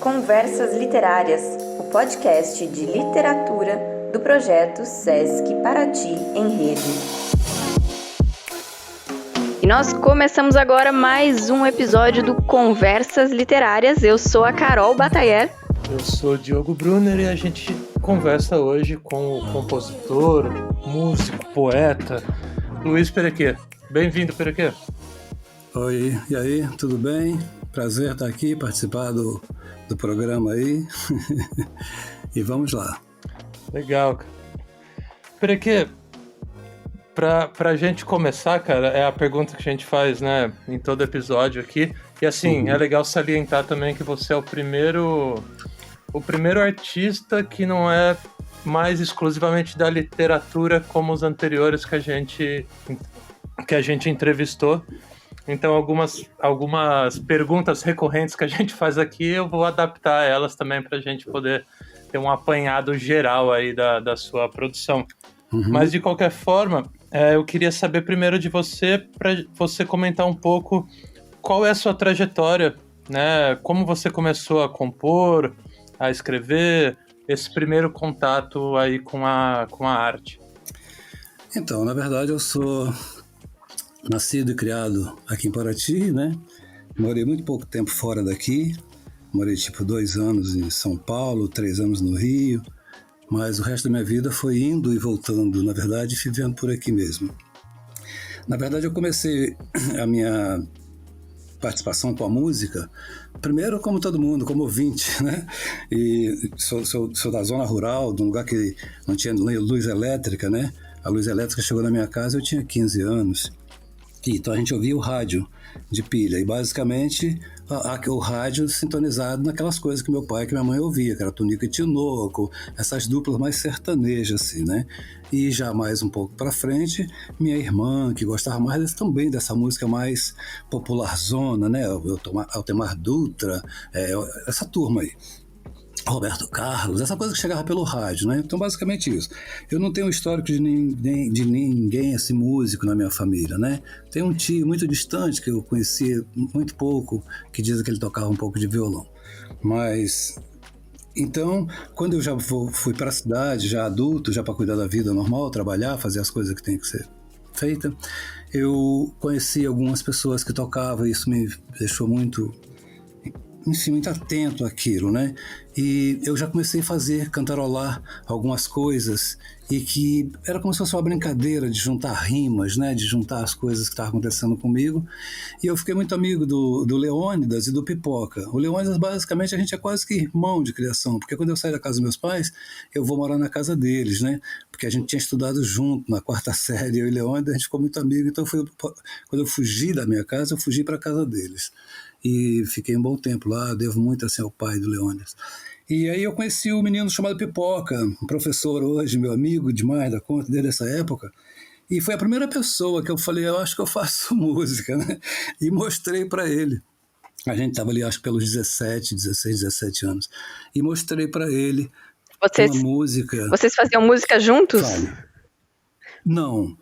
Conversas Literárias, o podcast de literatura do projeto Sesc Paraty em Rede. E nós começamos agora mais um episódio do Conversas Literárias. Eu sou a Carol Batayer. Eu sou o Diogo Brunner e a gente conversa hoje com o compositor, músico, poeta, Luiz Perequê. Bem-vindo, Perequê. Oi, e aí, tudo bem? Prazer estar aqui, participar do programa aí. E vamos lá. Legal, cara. Perequê, pra gente começar, cara, é a pergunta que a gente faz, né, em todo episódio aqui. E assim, é legal salientar também que você é o primeiro artista que não é mais exclusivamente da literatura como os anteriores que a gente entrevistou. Então, algumas perguntas recorrentes que a gente faz aqui, eu vou adaptar elas também para a gente poder ter um apanhado geral aí da sua produção. Mas, de qualquer forma, eu queria saber primeiro de você, para você comentar um pouco qual é a sua trajetória, né? Como você começou a compor, a escrever, esse primeiro contato aí com a arte. Então, na verdade, eu sou nascido e criado aqui em Paraty, né? Morei muito pouco tempo fora daqui. Morei 2 anos em São Paulo, 3 anos no Rio. Mas o resto da minha vida foi indo e voltando, na verdade, vivendo por aqui mesmo. Na verdade, eu comecei a minha participação com a música, primeiro como todo mundo, como ouvinte, né? E sou da zona rural, de um lugar que não tinha luz elétrica, né? A luz elétrica chegou na minha casa, eu tinha 15 anos. Então a gente ouvia o rádio de pilha e basicamente o rádio sintonizado naquelas coisas que meu pai e que minha mãe ouvia, que era Tunico e Tinoco, essas duplas mais sertanejas assim, né? E já mais um pouco para frente, minha irmã, que gostava mais também dessa música mais popularzona, né? Altemar Dutra, essa turma aí. Roberto Carlos, essa coisa que chegava pelo rádio, né? Então, basicamente isso. Eu não tenho um histórico de ninguém assim, músico na minha família, né? Tem um tio muito distante, que eu conhecia muito pouco, que diz que ele tocava um pouco de violão. Mas, então, quando eu já fui para a cidade, já adulto, já para cuidar da vida normal, trabalhar, fazer as coisas que tem que ser feita, eu conheci algumas pessoas que tocavam, e isso me deixou muito atento àquilo, né? E eu já comecei a cantarolar algumas coisas e que era como se fosse uma brincadeira de juntar rimas, né? De juntar as coisas que estavam acontecendo comigo. E eu fiquei muito amigo do Leônidas e do Pipoca. O Leônidas, basicamente, a gente é quase que irmão de criação, porque quando eu saí da casa dos meus pais, eu vou morar na casa deles, né? Porque a gente tinha estudado junto na 4ª série, eu e Leônidas, a gente ficou muito amigo. Então, quando eu fugi da minha casa, eu fugi para a casa deles. E fiquei um bom tempo lá, devo muito assim ao pai do Leônidas. E aí eu conheci um menino chamado Pipoca, um professor hoje, meu amigo demais da conta desde essa época, e foi a primeira pessoa que eu falei, eu acho que eu faço música, né? E mostrei para ele. A gente estava ali, acho que pelos 16, 17 anos, e mostrei para ele uma música. Vocês faziam música juntos? Fale. Não.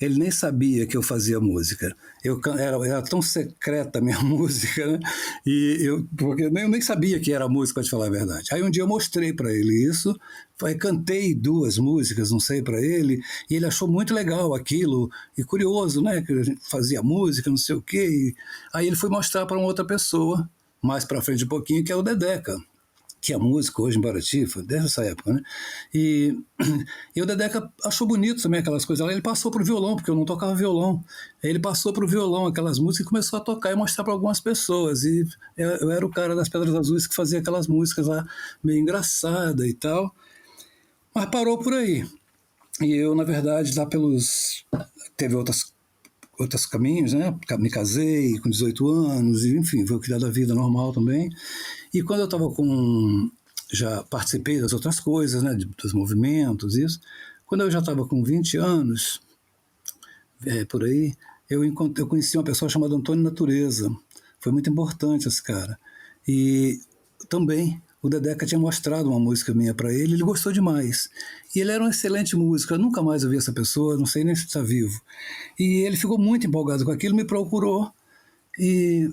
Ele nem sabia que eu fazia música. Era tão secreta a minha música, né? Porque eu nem sabia que era música, para te falar a verdade. Aí um dia eu mostrei para ele isso, aí cantei 2 músicas, não sei, para ele, e ele achou muito legal aquilo, e curioso, né? Que a gente fazia música, não sei o quê. Aí ele foi mostrar para uma outra pessoa, mais para frente um pouquinho, que é o Dedeca, que é músico hoje em Paraty, foi desde essa época, né? E o Dedeca achou bonito também aquelas coisas. Ele passou pro violão, porque eu não tocava violão. Ele passou pro violão aquelas músicas e começou a tocar e mostrar para algumas pessoas. E eu era o cara das Pedras Azuis que fazia aquelas músicas lá meio engraçada e tal. Mas parou por aí. E eu, na verdade, teve outros caminhos, né? Me casei com 18 anos, e, enfim, vou cuidar da vida normal também. E quando eu estava já participei das outras coisas, né? Dos movimentos, isso. Quando eu já estava com 20 anos, por aí, eu conheci uma pessoa chamada Antônio Natureza. Foi muito importante esse cara. E também o Dedeca tinha mostrado uma música minha para ele gostou demais. E ele era um excelente músico, eu nunca mais ouvi essa pessoa, não sei nem se está vivo. E ele ficou muito empolgado com aquilo, me procurou e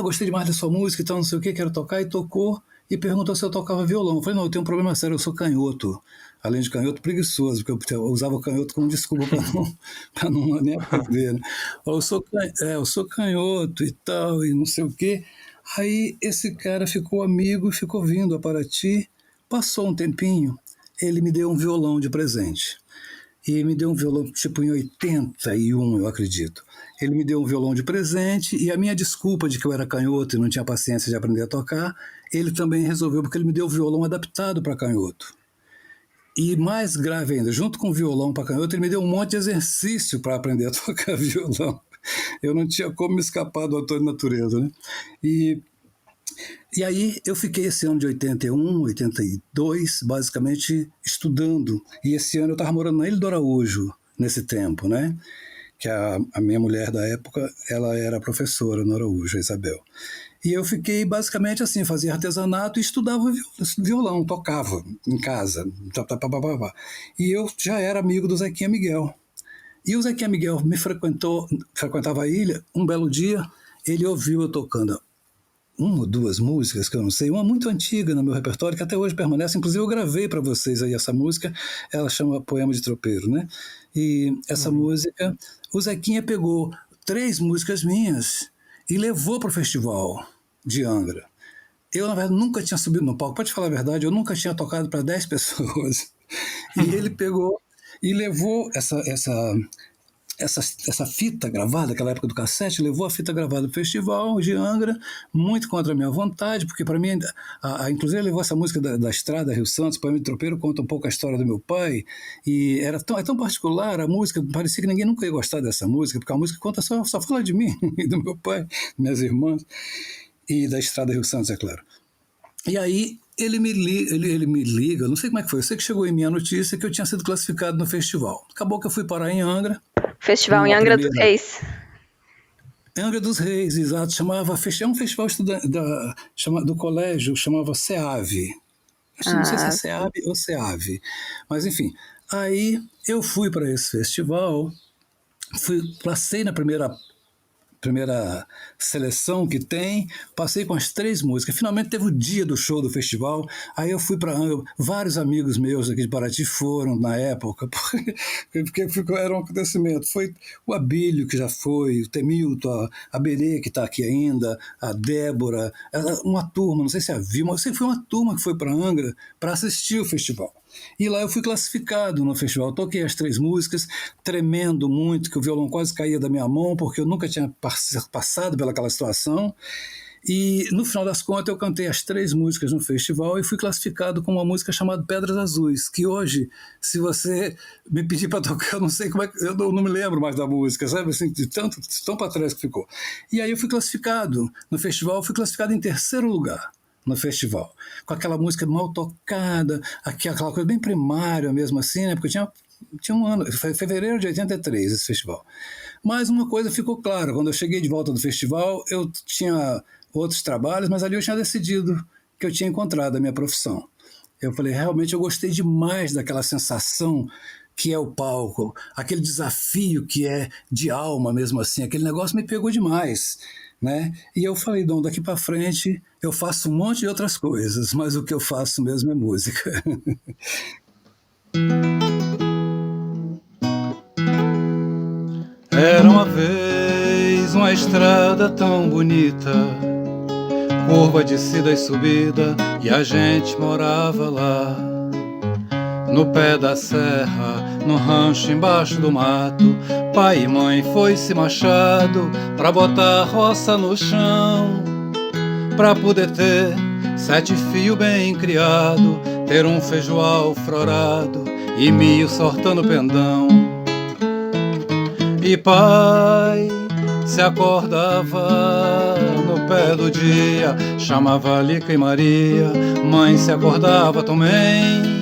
Gostei demais da sua música e tal, não sei o que, quero tocar, e tocou, e perguntou se eu tocava violão. Eu falei, não, eu tenho um problema sério, eu sou canhoto. Além de canhoto, preguiçoso, porque eu usava o canhoto como desculpa para não nem aprender. Né? Eu sou canhoto e tal, e não sei o quê. Aí esse cara ficou amigo e ficou vindo a Paraty. Passou um tempinho, ele me deu um violão de presente. E me deu um violão, tipo em 81, eu acredito. Ele me deu um violão de presente, e a minha desculpa de que eu era canhoto e não tinha paciência de aprender a tocar, ele também resolveu, porque ele me deu o violão adaptado para canhoto. E mais grave ainda, junto com o violão para canhoto, ele me deu um monte de exercício para aprender a tocar violão. Eu não tinha como me escapar do autor de natureza, né? E aí eu fiquei esse ano de 81, 82, basicamente estudando. E esse ano eu estava morando na Ilha do Araújo, nesse tempo, né? Que a minha mulher da época, ela era professora no Araújo, a Isabel. E eu fiquei basicamente assim, fazia artesanato e estudava violão, tocava em casa. E eu já era amigo do Zequinha Miguel. E o Zequinha Miguel frequentava a ilha. Um belo dia, ele ouviu eu tocando uma ou duas músicas, que eu não sei, uma muito antiga no meu repertório, que até hoje permanece, inclusive eu gravei para vocês aí essa música, ela chama Poema de Tropeiro, né? E essa música, o Zequinha pegou 3 músicas minhas e levou para o festival de Angra. Eu, na verdade, nunca tinha subido no palco, pode falar a verdade, eu nunca tinha tocado para 10 pessoas. E ele pegou e levou essa fita gravada, aquela época do cassete, levou a fita gravada do festival de Angra, muito contra a minha vontade, porque para mim, inclusive ele levou essa música da Estrada Rio Santos, Poema de Tropeiro, conta um pouco a história do meu pai, e é tão particular a música, parecia que ninguém nunca ia gostar dessa música, porque a música conta só fala de mim, e do meu pai, minhas irmãs, e da Estrada Rio Santos, é claro. E aí ele me liga, não sei como é que foi, eu sei que chegou em mim a notícia que eu tinha sido classificado no festival. Acabou que eu fui parar em Angra. Festival em Angra dos Reis. Angra dos Reis, exato. É um festival do colégio, chamava SEAV. Não sei se é SEAB ou SEAV. Mas, enfim. Aí eu fui para esse festival, passei na primeira seleção que tem, passei com as 3 músicas. Finalmente teve o dia do show do festival, aí eu fui para Angra. Vários amigos meus aqui de Paraty foram na época, porque era um acontecimento. Foi o Abílio, que já foi, o Temilton, a Berê, que está aqui ainda, a Débora, uma turma, não sei se é a Vilma, eu sei que foi uma turma que foi para Angra para assistir o festival. E lá eu fui classificado no festival, toquei as 3 músicas, tremendo muito, que o violão quase caía da minha mão, porque eu nunca tinha passado pelaquela situação. E no final das contas eu cantei as 3 músicas no festival e fui classificado com uma música chamada Pedras Azuis, que hoje, se você me pedir para tocar, eu não sei como é que, eu não me lembro mais da música, sabe, assim, de tão para trás que ficou. E aí eu fui classificado no festival, fui classificado em 3º lugar no festival, com aquela música mal tocada, aquela coisa bem primária mesmo assim, né? Porque tinha um ano, foi fevereiro de 83 esse festival. Mas uma coisa ficou clara, quando eu cheguei de volta do festival, eu tinha outros trabalhos, mas ali eu tinha decidido que eu tinha encontrado a minha profissão. Eu falei, realmente eu gostei demais daquela sensação que é o palco, aquele desafio que é de alma mesmo assim, aquele negócio me pegou demais. Né? E eu falei, Dom, daqui para frente eu faço um monte de outras coisas, mas o que eu faço mesmo é música. Era uma vez uma estrada tão bonita, curva de descida e subida, e a gente morava lá, no pé da serra, no rancho embaixo do mato. Pai e mãe foi-se machado pra botar a roça no chão, pra poder ter 7 fios bem criado, ter um feijoal florado e milho sortando pendão. E pai se acordava no pé do dia, chamava Lica e Maria. Mãe se acordava também.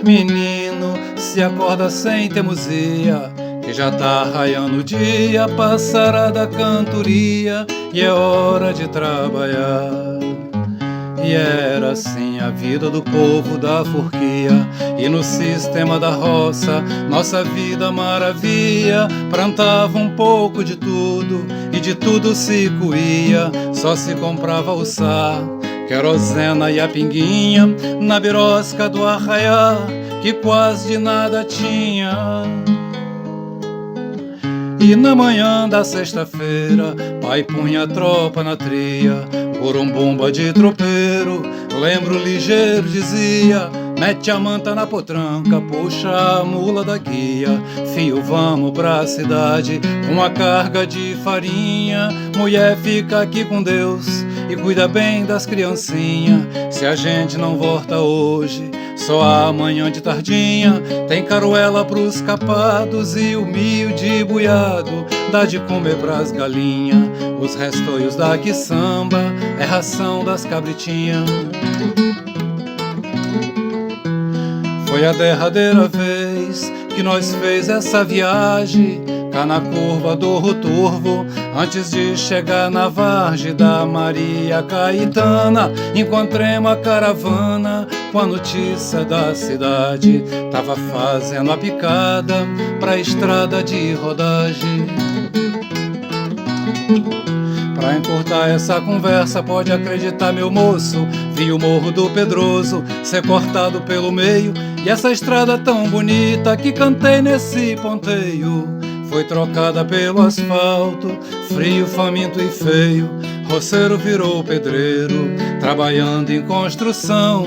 Menino se acorda sem teimosia, que já tá raiando o dia, passará da cantoria e é hora de trabalhar. E era assim a vida do povo da forquia. E no sistema da roça, nossa vida maravilha. Plantava um pouco de tudo e de tudo se coía. Só se comprava o sá, querosena e a pinguinha na birosca do arraiá, que quase de nada tinha. E na manhã da sexta-feira, pai punha a tropa na tria, por um bomba de tropeiro, lembro ligeiro dizia: mete a manta na potranca, puxa a mula da guia, fio, vamos pra cidade, com a carga de farinha. Mulher, fica aqui com Deus e cuida bem das criancinhas. Se a gente não volta hoje, só amanhã de tardinha. Tem caruela pros capados e o milho de buiado dá de comer pras galinhas. Os restóios da quiçamba é ração das cabritinhas. Foi a derradeira vez que nós fez essa viagem, cá na curva do Roturvo, antes de chegar na Vargem da Maria Caetana. Encontremos a caravana com a notícia da cidade, tava fazendo a picada pra estrada de rodagem. Pra encurtar essa conversa, pode acreditar, meu moço, vi o Morro do Pedroso ser cortado pelo meio, e essa estrada tão bonita que cantei nesse ponteio foi trocada pelo asfalto, frio, faminto e feio. Roceiro virou pedreiro, trabalhando em construção,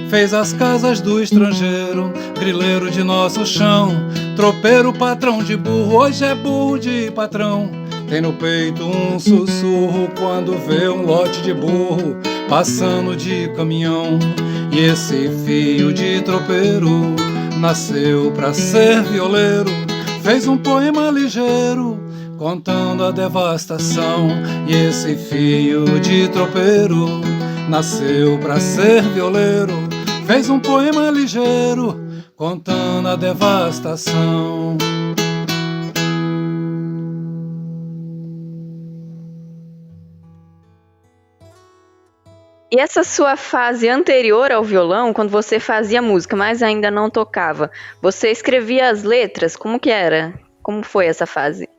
fez as casas do estrangeiro, grileiro de nosso chão. Tropeiro, patrão de burro, hoje é burro de patrão. Tem no peito um sussurro quando vê um lote de burro passando de caminhão. E esse filho de tropeiro nasceu pra ser violeiro, fez um poema ligeiro contando a devastação. E esse filho de tropeiro nasceu pra ser violeiro, fez um poema ligeiro contando a devastação. E essa sua fase anterior ao violão, quando você fazia música, mas ainda não tocava, você escrevia as letras? Como que era? Como foi essa fase?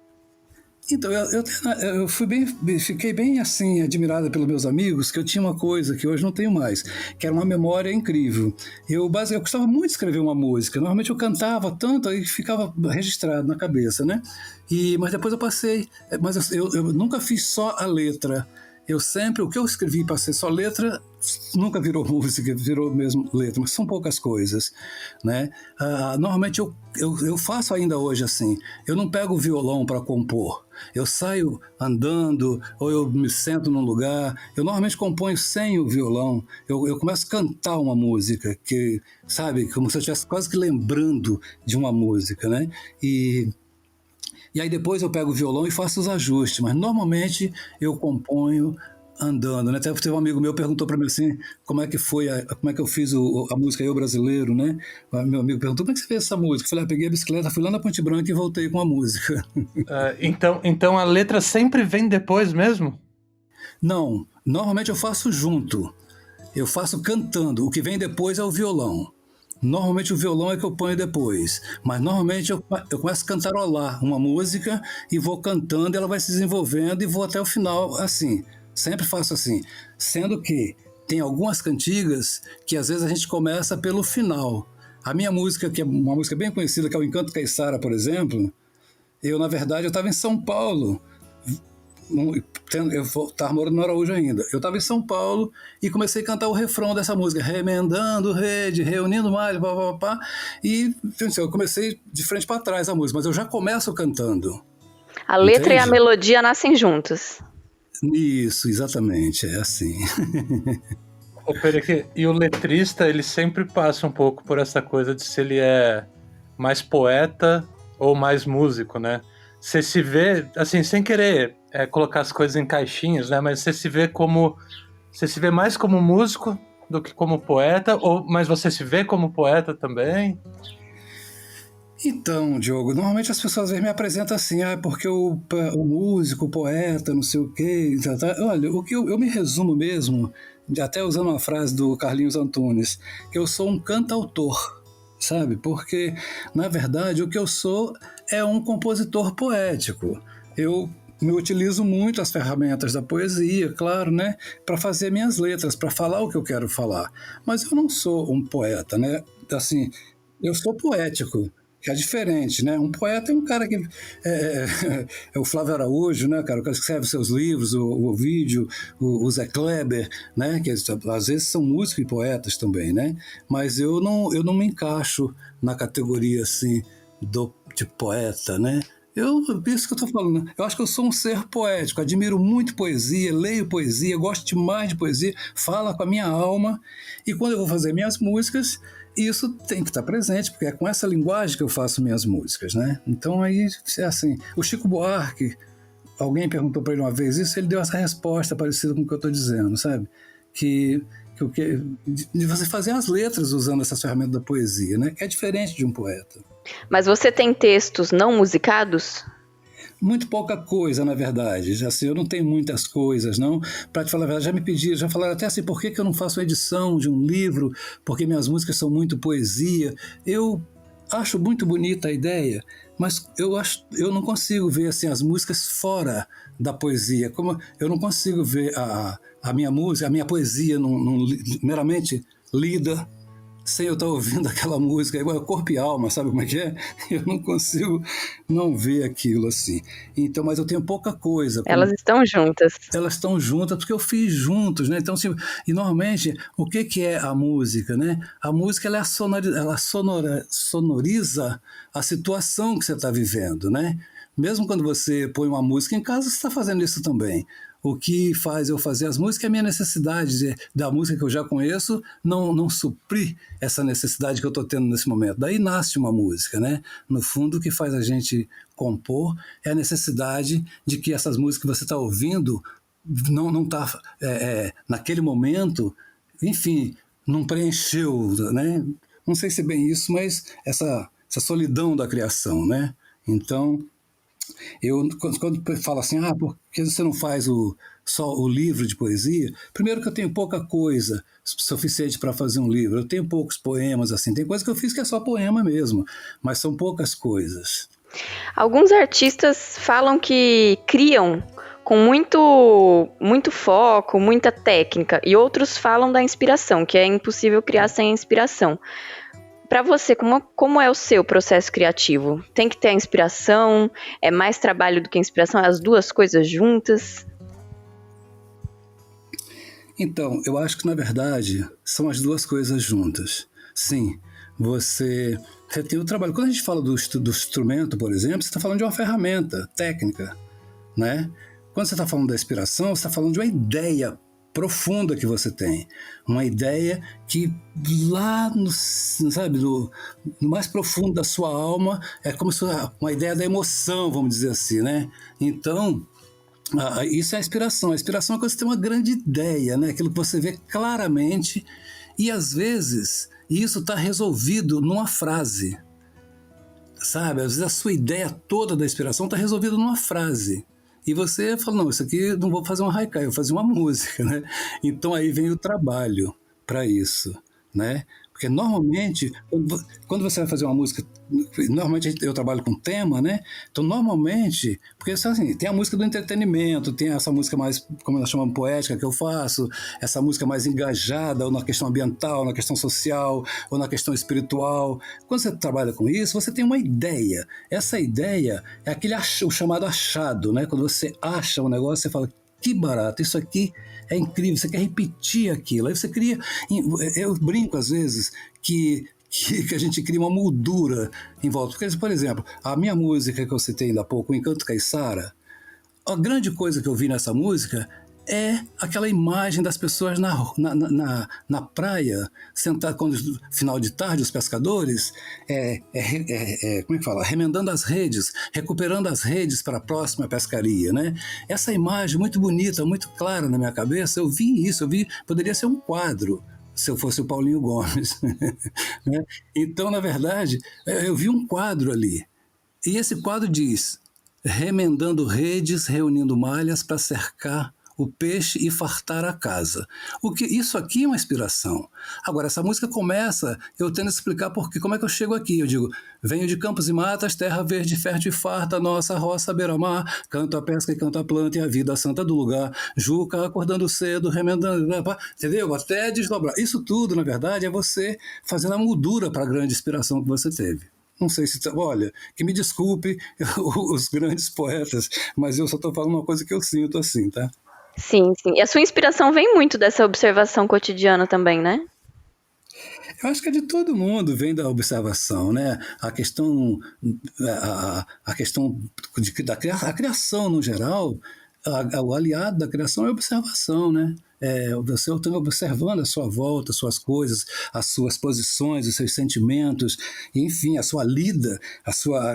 Então, eu fiquei bem assim, admirada pelos meus amigos, que eu tinha uma coisa que hoje não tenho mais, que era uma memória incrível. Eu gostava muito de escrever uma música, normalmente eu cantava tanto, aí ficava registrado na cabeça, né? Mas depois eu passei, mas eu nunca fiz só a letra. O que eu escrevi para ser só letra, nunca virou música, virou mesmo letra, mas são poucas coisas, né? Normalmente eu faço ainda hoje assim, eu não pego o violão para compor, eu saio andando, ou eu me sento num lugar, eu normalmente componho sem o violão, eu começo a cantar uma música, que, sabe, como se eu estivesse quase que lembrando de uma música, né? E aí depois eu pego o violão e faço os ajustes, mas normalmente eu componho andando, né? Até teve um amigo meu que perguntou para mim assim, como é que eu fiz a música Eu Brasileiro, né? Meu amigo perguntou, como é que você fez essa música? Eu falei, peguei a bicicleta, fui lá na Ponte Branca e voltei com a música. Então a letra sempre vem depois mesmo? Não, normalmente eu faço junto, eu faço cantando, o que vem depois é o violão. Normalmente o violão é que eu ponho depois, mas normalmente eu começo a cantarolar uma música e vou cantando, ela vai se desenvolvendo e vou até o final assim, sempre faço assim, sendo que tem algumas cantigas que às vezes a gente começa pelo final. A minha música, que é uma música bem conhecida, que é o Encanto Caiçara, por exemplo, na verdade eu estava em São Paulo, eu estava morando no Araújo ainda. Eu estava em São Paulo e comecei a cantar o refrão dessa música, remendando rede, reunindo malha, pá. E assim, eu comecei de frente para trás a música, mas eu já começo cantando. A letra Entende? e a melodia nascem juntos. Isso, exatamente, é assim. E o letrista, ele sempre passa um pouco por essa coisa de se ele é mais poeta ou mais músico, né? Você se vê, assim, sem querer colocar as coisas em caixinhas, né? Mas você se vê mais como músico do que como poeta, mas você se vê como poeta também? Então, Diogo, normalmente as pessoas me apresentam assim, porque o músico, o poeta, não sei o quê. Olha, o que eu me resumo mesmo até usando uma frase do Carlinhos Antunes, que eu sou um cantautor, sabe? Porque, na verdade, o que eu sou é um compositor poético. Eu me utilizo muito as ferramentas da poesia, claro, né, para fazer minhas letras, para falar o que eu quero falar. Mas eu não sou um poeta, né? Assim, eu sou poético, que é diferente, né? Um poeta é um cara que é o Flávio Araújo, né, cara, o cara que escreve seus livros, o Ovídio, o Zé Kleber, né, que às vezes são músicos e poetas também, né? Mas eu não me encaixo na categoria assim de poeta, né? Isso que eu estou falando. Eu acho que eu sou um ser poético, admiro muito poesia, leio poesia, gosto demais de poesia, fala com a minha alma, e quando eu vou fazer minhas músicas, isso tem que estar presente, porque é com essa linguagem que eu faço minhas músicas, né? Então aí, é assim, o Chico Buarque, alguém perguntou para ele uma vez isso, ele deu essa resposta parecida com o que eu estou dizendo, sabe? De você fazer as letras usando essas ferramentas da poesia, né? Que é diferente de um poeta. Mas você tem textos não musicados? Muito pouca coisa, na verdade. Assim, eu não tenho muitas coisas, não. Para te falar a verdade, já me pediram, já falaram até assim, por que eu não faço edição de um livro? Porque minhas músicas são muito poesia. Eu acho muito bonita a ideia, mas eu não consigo ver assim, as músicas fora da poesia. Como eu não consigo ver a minha música, a minha poesia meramente lida, sem eu estar ouvindo aquela música, igual corpo e alma, sabe como é que é? Eu não consigo não ver aquilo assim. Então, mas eu tenho pouca coisa. Elas estão juntas. Elas estão juntas porque eu fiz juntos, né? Então, assim, e normalmente, o que é a música, né? A música ela sonoriza a situação que você está vivendo, né? Mesmo quando você põe uma música em casa, você está fazendo isso também. O que faz eu fazer as músicas é a minha necessidade da música que eu já conheço não suprir essa necessidade que eu estou tendo nesse momento. Daí nasce uma música, né? No fundo, o que faz a gente compor é a necessidade de que essas músicas que você está ouvindo não está naquele momento, enfim, não preencheu, né? Não sei se é bem isso, mas essa solidão da criação, né? Então, quando falo assim, por que você não faz só o livro de poesia? Primeiro que eu tenho pouca coisa suficiente para fazer um livro. Eu tenho poucos poemas, assim. Tem coisa que eu fiz que é só poema mesmo, mas são poucas coisas. Alguns artistas falam que criam com muito foco, muita técnica, e outros falam da inspiração, que é impossível criar sem inspiração. Para você, como é o seu processo criativo? Tem que ter a inspiração? É mais trabalho do que inspiração? As duas coisas juntas? Então, eu acho que, na verdade, são as duas coisas juntas. Sim, você tem o trabalho. Quando a gente fala do instrumento, por exemplo, você está falando de uma ferramenta técnica, né? Quando você está falando da inspiração, você está falando de uma ideia profunda que você tem, uma ideia que lá no mais profundo da sua alma é como se fosse uma ideia da emoção, vamos dizer assim, né? Então, isso é a inspiração. A inspiração é quando você tem uma grande ideia, né? Aquilo que você vê claramente e às vezes isso está resolvido numa frase, sabe? Às vezes a sua ideia toda da inspiração está resolvida numa frase. E você fala, não, isso aqui não vou fazer um haikai, eu vou fazer uma música, né? Então aí vem o trabalho para isso, né? Porque normalmente, quando você vai fazer uma música, normalmente eu trabalho com tema, né? Então normalmente, porque assim, tem a música do entretenimento, tem essa música mais, como nós chamamos, poética que eu faço, essa música mais engajada, ou na questão ambiental, na questão social, ou na questão espiritual. Quando você trabalha com isso, você tem uma ideia. Essa ideia é o chamado achado, né? Quando você acha um negócio, você fala, que barato, isso aqui é incrível, você quer repetir aquilo. Aí você cria... Eu brinco às vezes que a gente cria uma moldura em volta. Porque, por exemplo, a minha música que eu citei ainda há pouco, o Encanto Caiçara, a grande coisa que eu vi nessa música é aquela imagem das pessoas na praia, sentadas, quando final de tarde, os pescadores, como é que fala? Remendando as redes, recuperando as redes para a próxima pescaria, né? Essa imagem muito bonita, muito clara na minha cabeça, eu vi isso, poderia ser um quadro, se eu fosse o Paulinho Gomes. Né? Então, na verdade, eu vi um quadro ali, e esse quadro diz, remendando redes, reunindo malhas para cercar o peixe e fartar a casa. Isso aqui é uma inspiração. Agora, essa música começa eu tendo que explicar como é que eu chego aqui. Eu digo, venho de campos e matas, terra verde, fértil e farta, nossa roça beira-mar, canto a pesca e canto a planta e a vida santa do lugar, Juca acordando cedo, remendando, entendeu? Até desdobrar. Isso tudo, na verdade, é você fazendo a moldura para a grande inspiração que você teve. Não sei se... Olha, que me desculpe os grandes poetas, mas eu só estou falando uma coisa que eu sinto assim, tá? Sim, sim. E a sua inspiração vem muito dessa observação cotidiana também, né? Eu acho que é de todo mundo, vem da observação, né? A questão a criação no geral, o aliado da criação é a observação, né? Você está observando a sua volta, as suas coisas, as suas posições, os seus sentimentos, enfim, a sua lida,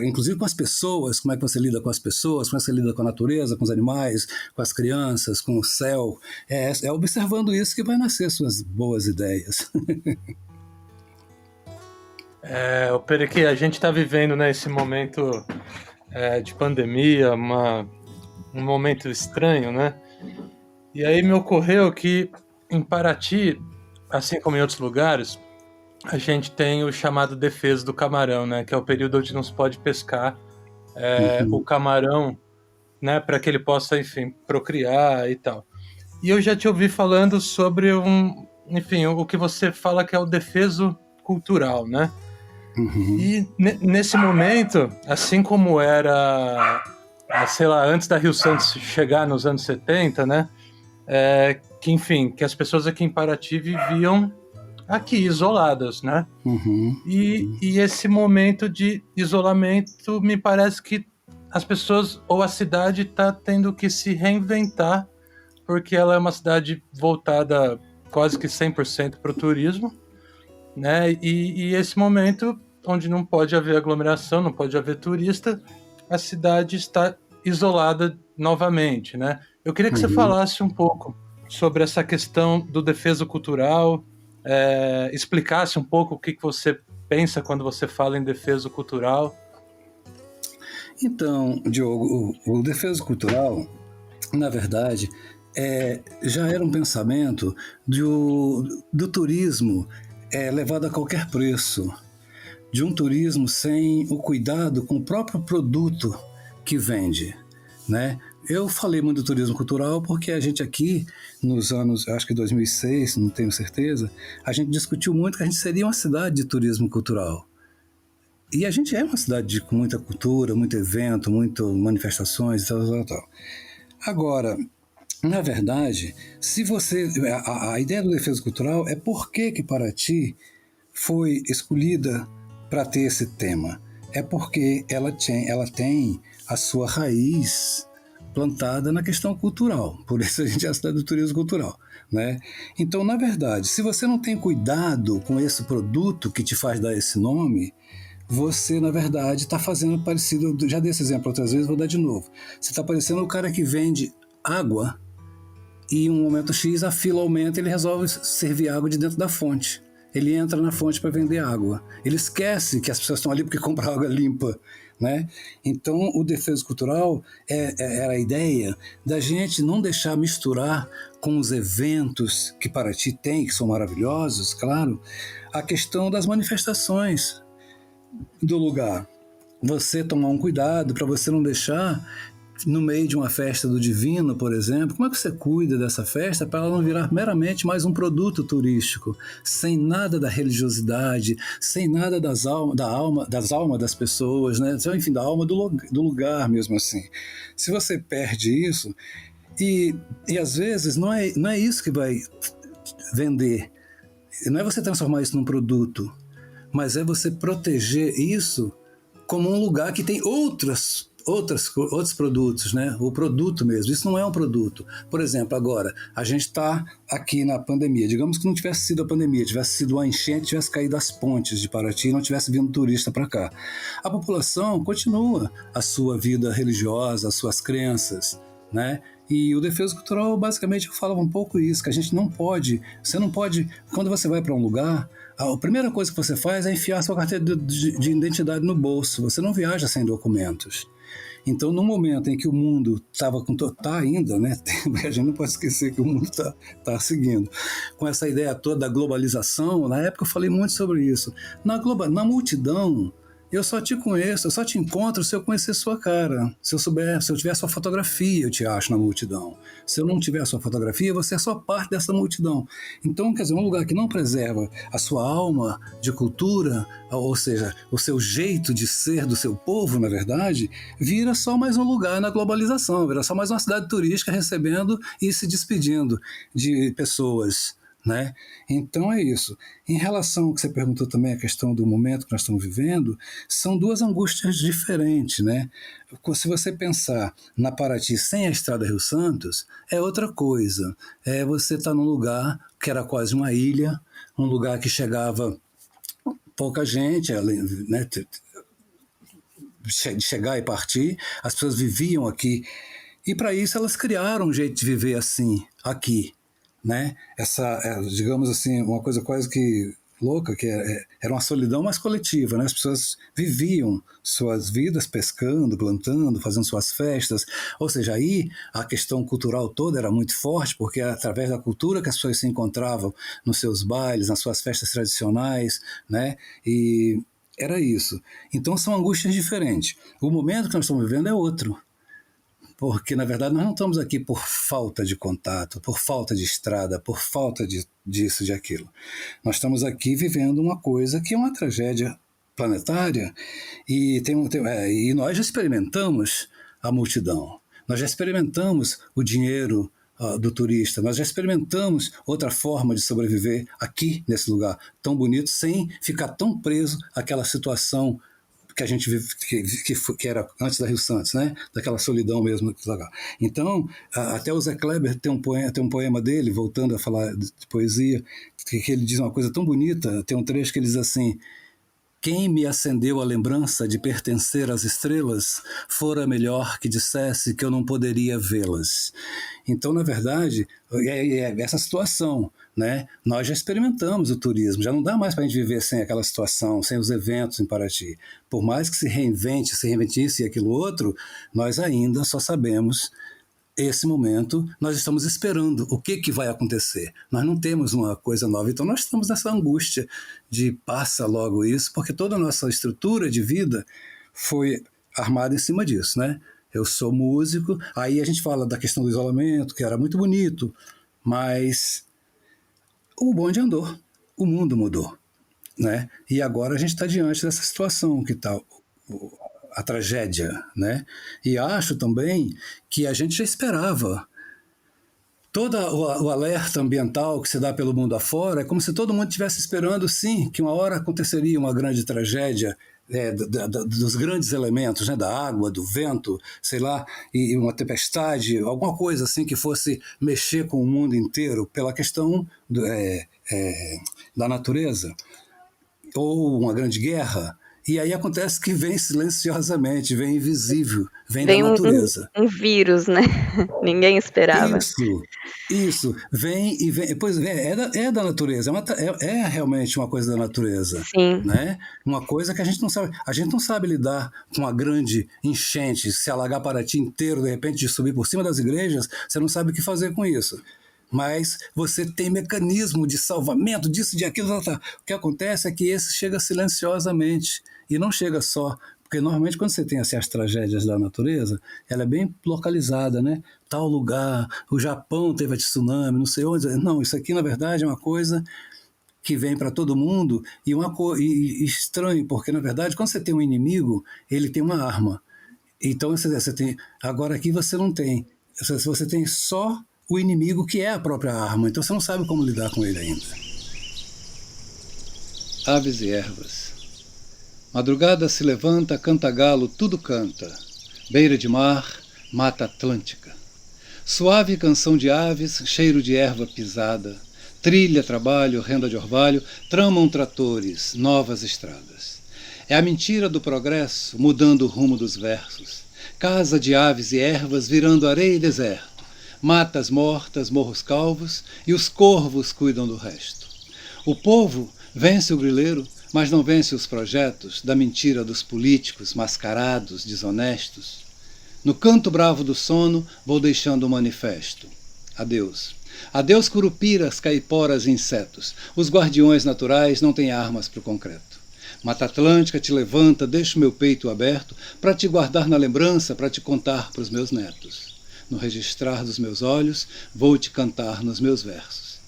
inclusive com as pessoas, como é que você lida com as pessoas, como é que você lida com a natureza, com os animais, com as crianças, com o céu. É observando isso que vai nascer suas boas ideias. O Perequê, a gente está vivendo, né, esse momento de pandemia, um momento estranho, né? E aí me ocorreu que em Paraty, assim como em outros lugares, a gente tem o chamado defeso do camarão, né? Que é o período onde não se pode pescar o camarão, né? Para que ele possa, enfim, procriar e tal. E eu já te ouvi falando sobre enfim, o que você fala que é o defeso cultural, né? Uhum. E nesse momento, assim como era, sei lá, antes da Rio Santos chegar nos anos 70, né? Que as pessoas aqui em Paraty viviam aqui, isoladas, né? Uhum. E esse momento de isolamento, me parece que as pessoas, ou a cidade, está tendo que se reinventar, porque ela é uma cidade voltada quase que 100% para o turismo, né? E esse momento, onde não pode haver aglomeração, não pode haver turista, a cidade está isolada novamente, né? Eu queria que você falasse um pouco sobre essa questão do defeso cultural, explicasse um pouco o que você pensa quando você fala em defeso cultural. Então, Diogo, o defeso cultural, na verdade, já era um pensamento do turismo levado a qualquer preço, de um turismo sem o cuidado com o próprio produto que vende, né? Eu falei muito do turismo cultural porque a gente aqui, nos anos, acho que 2006, não tenho certeza, a gente discutiu muito que a gente seria uma cidade de turismo cultural. E a gente é uma cidade com muita cultura, muito evento, muitas manifestações, tal. Agora, na verdade, se você... A ideia do defesa cultural é por que Paraty foi escolhida para ter esse tema. É porque ela tem a sua raiz plantada na questão cultural. Por isso a gente é a cidade do turismo cultural, né? Então, na verdade, se você não tem cuidado com esse produto que te faz dar esse nome, você, na verdade, está fazendo parecido... Já dei esse exemplo outras vezes, vou dar de novo. Você está parecendo o cara que vende água e em um momento X a fila aumenta e ele resolve servir água de dentro da fonte. Ele entra na fonte para vender água. Ele esquece que as pessoas estão ali porque compram água limpa, né? Então, o defeso cultural era a ideia da gente não deixar misturar com os eventos que Paraty tem, que são maravilhosos, claro, a questão das manifestações do lugar. Você tomar um cuidado para você não deixar, no meio de uma festa do divino, por exemplo, como é que você cuida dessa festa para ela não virar meramente mais um produto turístico, sem nada da religiosidade, sem nada das almas das pessoas, né? Enfim, da alma do lugar mesmo assim. Se você perde isso, e às vezes não é isso que vai vender, não é você transformar isso num produto, mas é você proteger isso como um lugar que tem outros produtos, né? O produto mesmo, isso não é um produto. Por exemplo, agora, a gente está aqui na pandemia, digamos que não tivesse sido a pandemia, tivesse sido uma enchente, tivesse caído as pontes de Paraty e não tivesse vindo turista para cá. A população continua a sua vida religiosa, as suas crenças, né? E o defesa cultural, basicamente, eu falava um pouco isso, que a gente você não pode, quando você vai para um lugar, a primeira coisa que você faz é enfiar sua carteira de identidade no bolso, você não viaja sem documentos. Então, no momento em que o mundo estava com... Está ainda, né? A gente não pode esquecer que o mundo está seguindo. Com essa ideia toda da globalização, na época eu falei muito sobre isso. Na multidão, eu só te conheço, eu só te encontro se eu conhecer sua cara. Se eu tiver sua fotografia, eu te acho na multidão. Se eu não tiver sua fotografia, você é só parte dessa multidão. Então, quer dizer, um lugar que não preserva a sua alma de cultura, ou seja, o seu jeito de ser do seu povo, na verdade, vira só mais um lugar na globalização, vira só mais uma cidade turística recebendo e se despedindo de pessoas, né? Então é isso. Em relação ao que você perguntou também, a questão do momento que nós estamos vivendo, são duas angústias diferentes, né? Se você pensar na Paraty sem a Estrada Rio Santos, é outra coisa. Você está num lugar que era quase uma ilha, um lugar que chegava pouca gente, né? De chegar e partir, as pessoas viviam aqui, e para isso elas criaram um jeito de viver assim, aqui, né? Digamos assim, uma coisa quase que louca, que era uma solidão mais coletiva, né? As pessoas viviam suas vidas pescando, plantando, fazendo suas festas, ou seja, aí a questão cultural toda era muito forte, porque era através da cultura que as pessoas se encontravam nos seus bailes, nas suas festas tradicionais, né? E era isso. Então são angústias diferentes. O momento que nós estamos vivendo é outro. Porque, na verdade, nós não estamos aqui por falta de contato, por falta de estrada, por falta disso, de aquilo. Nós estamos aqui vivendo uma coisa que é uma tragédia planetária e nós já experimentamos a multidão, nós já experimentamos o dinheiro do turista, nós já experimentamos outra forma de sobreviver aqui, nesse lugar tão bonito, sem ficar tão preso àquela situação que a gente vive, que era antes da Rio Santos, né? Daquela solidão mesmo. Então, até o Zé Kleber tem um poema dele, voltando a falar de poesia, que ele diz uma coisa tão bonita, tem um trecho que ele diz assim: quem me acendeu a lembrança de pertencer às estrelas, fora melhor que dissesse que eu não poderia vê-las. Então, na verdade, é essa situação, né? Nós já experimentamos o turismo, já não dá mais para a gente viver sem aquela situação, sem os eventos em Paraty. Por mais que se reinvente isso e aquilo outro, nós ainda só sabemos esse momento, nós estamos esperando o que vai acontecer. Nós não temos uma coisa nova, então nós estamos nessa angústia de passa logo isso, porque toda a nossa estrutura de vida foi armada em cima disso, né? Eu sou músico, aí a gente fala da questão do isolamento, que era muito bonito, mas o bonde andou, o mundo mudou, né? E agora a gente está diante dessa situação que está a tragédia, né? E acho também que a gente já esperava. Todo o alerta ambiental que se dá pelo mundo afora é como se todo mundo estivesse esperando, sim, que uma hora aconteceria uma grande tragédia dos grandes elementos, né? Da água, do vento, sei lá, e uma tempestade, alguma coisa assim que fosse mexer com o mundo inteiro pela questão da natureza, ou uma grande guerra. E aí acontece que vem silenciosamente, vem invisível, vem da natureza. Um vírus, né? Ninguém esperava. Isso. Vem. Pois é da natureza, é realmente uma coisa da natureza. Sim. Né? Uma coisa que a gente não sabe. A gente não sabe lidar com uma grande enchente, se alagar Paraty inteiro, de repente, de subir por cima das igrejas, você não sabe o que fazer com isso. Mas você tem mecanismo de salvamento disso, de aquilo. O que acontece é que esse chega silenciosamente e não chega só, porque normalmente quando você tem assim, as tragédias da natureza, ela é bem localizada, né? Tal lugar, o Japão teve a tsunami, não sei onde. Não, isso aqui na verdade é uma coisa que vem para todo mundo e estranho, porque na verdade quando você tem um inimigo, ele tem uma arma. Então você tem. Agora aqui você não tem. Você tem só o inimigo que é a própria arma, então você não sabe como lidar com ele ainda. Aves e ervas. Madrugada se levanta, canta galo, tudo canta. Beira de mar, mata atlântica. Suave canção de aves, cheiro de erva pisada. Trilha, trabalho, renda de orvalho, tramam tratores, novas estradas. É a mentira do progresso, mudando o rumo dos versos. Casa de aves e ervas, virando areia e deserto. Matas mortas, morros calvos, e os corvos cuidam do resto. O povo vence o grileiro, mas não vence os projetos da mentira dos políticos mascarados, desonestos. No canto bravo do sono, vou deixando um manifesto. Adeus. Adeus, curupiras, caiporas e insetos. Os guardiões naturais não têm armas para o concreto. Mata Atlântica te levanta, deixa o meu peito aberto para te guardar na lembrança, para te contar para os meus netos. No registrar dos meus olhos, vou te cantar nos meus versos.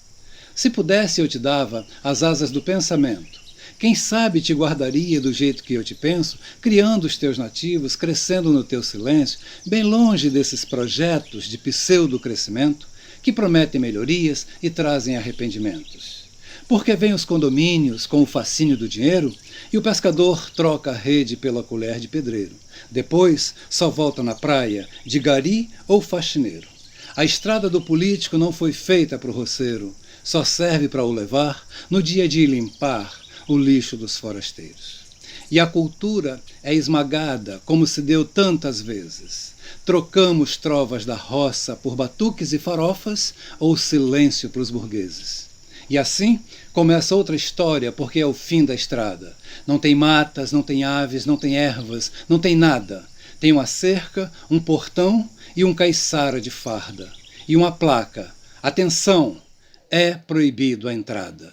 Se pudesse, eu te dava as asas do pensamento. Quem sabe te guardaria do jeito que eu te penso, criando os teus nativos, crescendo no teu silêncio, bem longe desses projetos de pseudo-crescimento que prometem melhorias e trazem arrependimentos. Porque vêm os condomínios com o fascínio do dinheiro e o pescador troca a rede pela colher de pedreiro. Depois só volta na praia de gari ou faxineiro. A estrada do político não foi feita para o roceiro, só serve para o levar no dia de limpar o lixo dos forasteiros. E a cultura é esmagada, como se deu tantas vezes. Trocamos trovas da roça por batuques e farofas ou silêncio para os burgueses. E assim começa outra história, porque é o fim da estrada. Não tem matas, não tem aves, não tem ervas, não tem nada. Tem uma cerca, um portão e um caiçara de farda. E uma placa. Atenção, é proibido a entrada.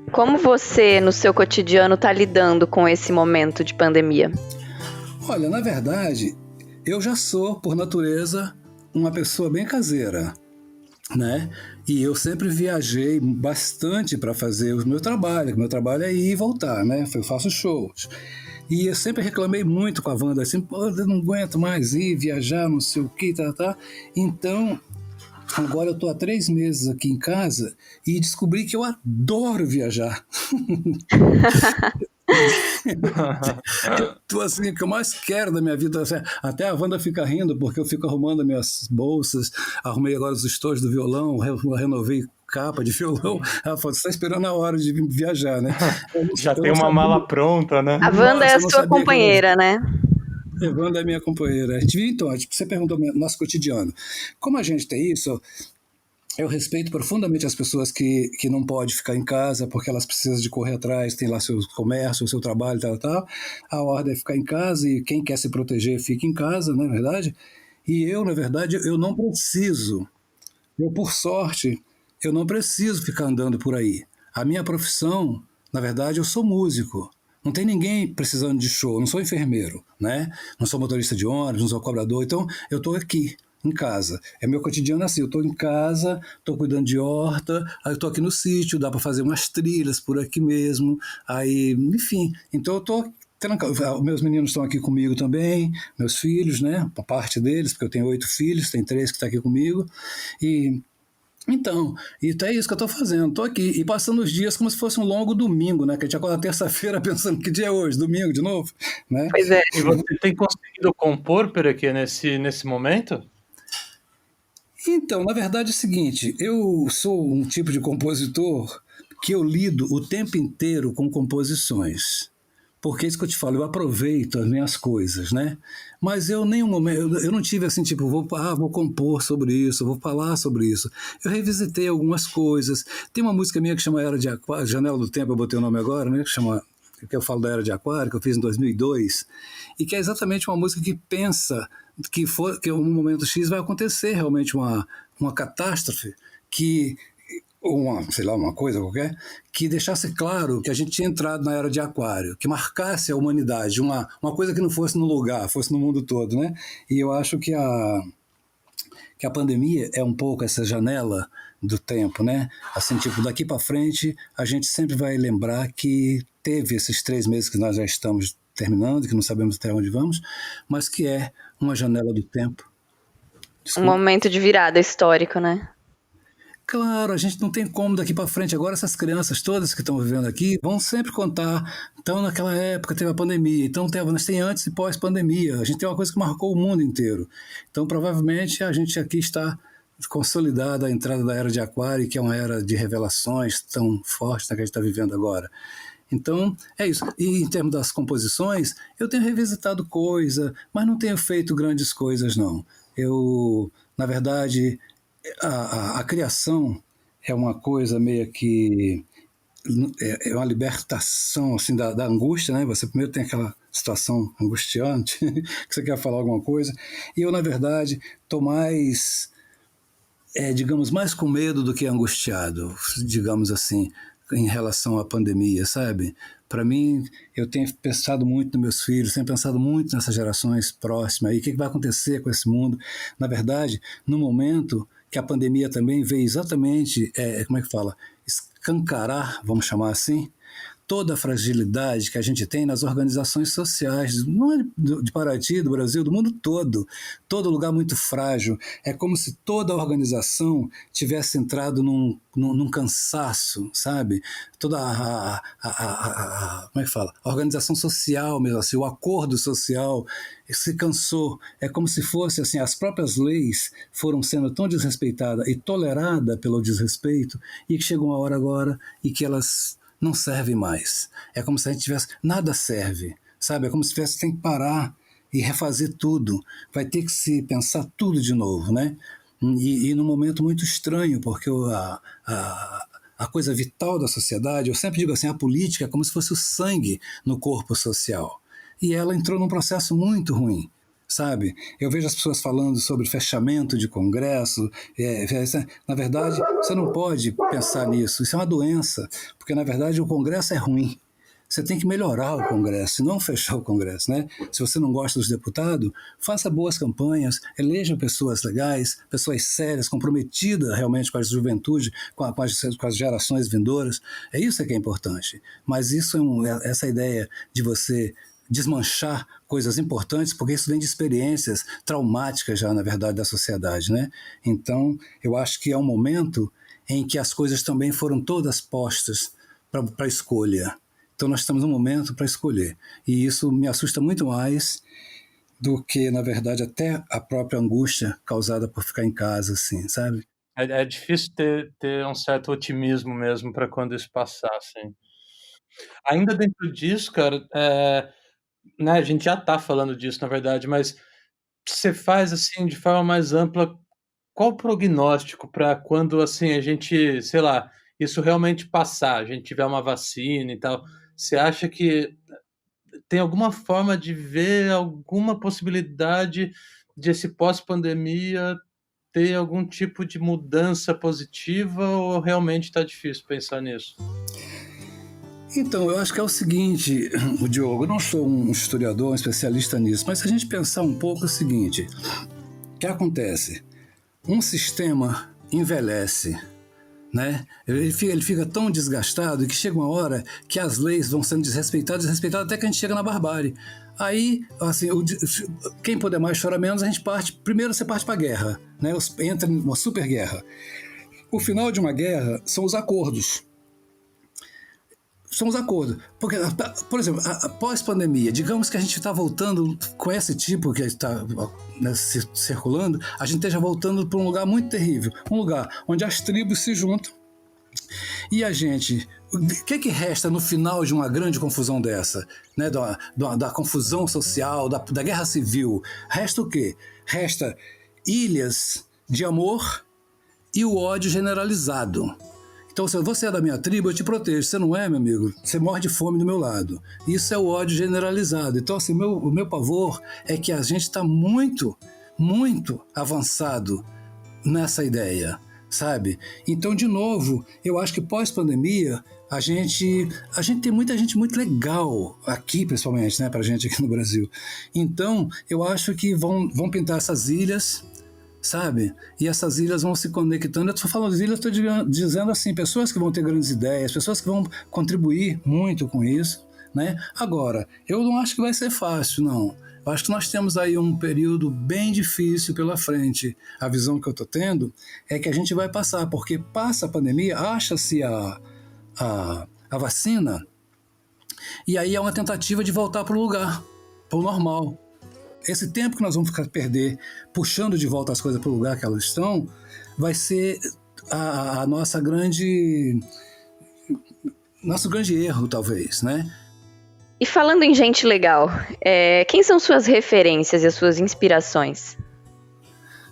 Como você, no seu cotidiano, está lidando com esse momento de pandemia? Olha, na verdade, eu já sou, por natureza, uma pessoa bem caseira, né? E eu sempre viajei bastante para fazer o meu trabalho. O meu trabalho é ir e voltar, né? Eu faço shows. E eu sempre reclamei muito com a Wanda, assim, pô, eu não aguento mais ir, viajar, não sei o que, tá. Então, agora eu estou há 3 meses aqui em casa e descobri que eu adoro viajar. Tô assim, o que eu mais quero da minha vida, até a Wanda fica rindo, porque eu fico arrumando minhas bolsas, arrumei agora os estojos do violão, renovei capa de violão. Ela falou, você está esperando a hora de viajar, né? Já tem uma mala pronta, né? A Wanda é a sua companheira, né? A Wanda é minha companheira. Então, você perguntou no nosso cotidiano. Como a gente tem isso, eu respeito profundamente as pessoas que não podem ficar em casa porque elas precisam de correr atrás, tem lá seu comércio, o seu trabalho, tal. A ordem é ficar em casa e quem quer se proteger fica em casa, não é verdade? E eu, na verdade, eu não preciso. Eu, por sorte, eu não preciso ficar andando por aí. A minha profissão, na verdade, eu sou músico. Não tem ninguém precisando de show, eu não sou enfermeiro, né? Não sou motorista de ônibus, não sou cobrador, então eu estou aqui, em casa. É meu cotidiano assim, eu estou em casa, estou cuidando de horta, aí eu estou aqui no sítio, dá para fazer umas trilhas por aqui mesmo, aí, enfim, então eu estou tranquilo. Meus meninos estão aqui comigo também, meus filhos, né? A parte deles, porque eu tenho 8 filhos, tem 3 que estão aqui comigo, e então, é isso que eu estou fazendo. Estou aqui e passando os dias como se fosse um longo domingo, né? Que a gente acorda terça-feira pensando que dia é hoje, domingo de novo, né? Pois é. E você tem conseguido compor, Perequê, nesse momento? Então, na verdade é o seguinte, eu sou um tipo de compositor que eu lido o tempo inteiro com composições. Porque é isso que eu te falo, eu aproveito as minhas coisas, né? Mas eu nenhum momento, eu não tive assim, tipo, vou compor sobre isso, vou falar sobre isso. Eu revisitei algumas coisas. Tem uma música minha que chama Era de Aquário, Janela do Tempo, eu botei o nome agora, né? Que eu falo da Era de Aquário, que eu fiz em 2002, e que é exatamente uma música que pensa que um momento X vai acontecer realmente uma catástrofe que uma coisa qualquer, que deixasse claro que a gente tinha entrado na Era de Aquário, que marcasse a humanidade, uma coisa que não fosse no lugar, fosse no mundo todo, né? E eu acho que a pandemia é um pouco essa janela do tempo, né? Assim, tipo, daqui para frente, a gente sempre vai lembrar que teve esses 3 meses que nós já estamos terminando, que não sabemos até onde vamos, mas que é uma janela do tempo. Desculpa. Um momento de virada histórico, né? Claro, a gente não tem como daqui para frente. Agora essas crianças todas que estão vivendo aqui vão sempre contar. Então, naquela época teve a pandemia. Então, nós tem antes e pós-pandemia. A gente tem uma coisa que marcou o mundo inteiro. Então, provavelmente, a gente aqui está consolidada a entrada da Era de Aquário, que é uma era de revelações tão forte, né, que a gente está vivendo agora. Então, é isso. E em termos das composições, eu tenho revisitado coisa, mas não tenho feito grandes coisas, não. Eu, na verdade, a criação é uma coisa meio que... é uma libertação assim, da angústia, né? Você primeiro tem aquela situação angustiante, que você quer falar alguma coisa, e eu, na verdade, estou mais, digamos, mais com medo do que angustiado, digamos assim, em relação à pandemia, sabe? Para mim, eu tenho pensado muito nos meus filhos, tenho pensado muito nessas gerações próximas, e o que vai acontecer com esse mundo. Na verdade, no momento que a pandemia também veio exatamente, como é que fala? Escancarar, vamos chamar assim, toda a fragilidade que a gente tem nas organizações sociais, não é de Paraty, do Brasil, do mundo todo lugar muito frágil. É como se toda a organização tivesse entrado num cansaço, sabe? Toda como é que fala? A organização social mesmo, assim, o acordo social se cansou. É como se fosse assim, as próprias leis foram sendo tão desrespeitadas e toleradas pelo desrespeito, e que chegou uma hora agora e que elas não serve mais. É como se a gente tivesse... Nada serve, sabe? É como se tivesse tem que parar e refazer tudo. Vai ter que se pensar tudo de novo, né? E num momento muito estranho, porque a coisa vital da sociedade, eu sempre digo assim, a política é como se fosse o sangue no corpo social. E ela entrou num processo muito ruim, sabe? Eu vejo as pessoas falando sobre fechamento de congresso. Na verdade, você não pode pensar nisso. Isso é uma doença, porque, na verdade, o congresso é ruim. Você tem que melhorar o congresso, não fechar o congresso, né? Se você não gosta dos deputados, faça boas campanhas, eleja pessoas legais, pessoas sérias, comprometidas realmente com a juventude, com as gerações vindouras. É isso que é importante. Mas isso essa ideia de você desmanchar coisas importantes, porque isso vem de experiências traumáticas já, na verdade, da sociedade, né? Então, eu acho que é um momento em que as coisas também foram todas postas para escolha. Então, nós estamos num momento para escolher. E isso me assusta muito mais do que, na verdade, até a própria angústia causada por ficar em casa, assim, sabe? É difícil ter um certo otimismo mesmo para quando isso passar, assim. Ainda dentro disso, cara, né, a gente já está falando disso, na verdade, mas você faz, assim, de forma mais ampla, qual o prognóstico para quando, assim, a gente, sei lá, isso realmente passar, a gente tiver uma vacina e tal, você acha que tem alguma forma de ver alguma possibilidade de esse pós-pandemia ter algum tipo de mudança positiva ou realmente está difícil pensar nisso? Então, eu acho que é o seguinte, o Diogo, eu não sou um historiador, um especialista nisso, mas se a gente pensar um pouco é o seguinte, o que acontece? Um sistema envelhece, né? Ele fica tão desgastado que chega uma hora que as leis vão sendo desrespeitadas até que a gente chega na barbárie. Aí, assim, quem puder mais chora menos, a gente parte. Primeiro você parte para a guerra, né? Entra em uma super guerra. O final de uma guerra são os acordos. São os acordos. Porque, por exemplo, após pandemia, digamos que a gente está voltando com esse tipo que está, né, circulando, a gente esteja voltando para um lugar muito terrível, um lugar onde as tribos se juntam e a gente... O que resta no final de uma grande confusão dessa? Né, da confusão social, da guerra civil? Resta o quê? Resta ilhas de amor e o ódio generalizado. Então, se você é da minha tribo, eu te protejo. Se você não é, meu amigo, você morre de fome do meu lado. Isso é o ódio generalizado. Então, assim, o meu pavor é que a gente está muito, muito avançado nessa ideia, sabe? Então, de novo, eu acho que pós-pandemia, a gente tem muita gente muito legal aqui, principalmente, né, pra gente aqui no Brasil. Então, eu acho que vão pintar essas ilhas, sabe? E essas ilhas vão se conectando. Eu estou falando de ilhas, estou dizendo assim, pessoas que vão ter grandes ideias, pessoas que vão contribuir muito com isso, né? Agora, eu não acho que vai ser fácil, não. Eu acho que nós temos aí um período bem difícil pela frente. A visão que eu estou tendo é que a gente vai passar, porque passa a pandemia, acha-se a vacina, e aí é uma tentativa de voltar para o lugar, para o normal. Esse tempo que nós vamos perder puxando de volta as coisas para o lugar que elas estão, vai ser nosso grande erro, talvez, né? E falando em gente legal, quem são suas referências e as suas inspirações?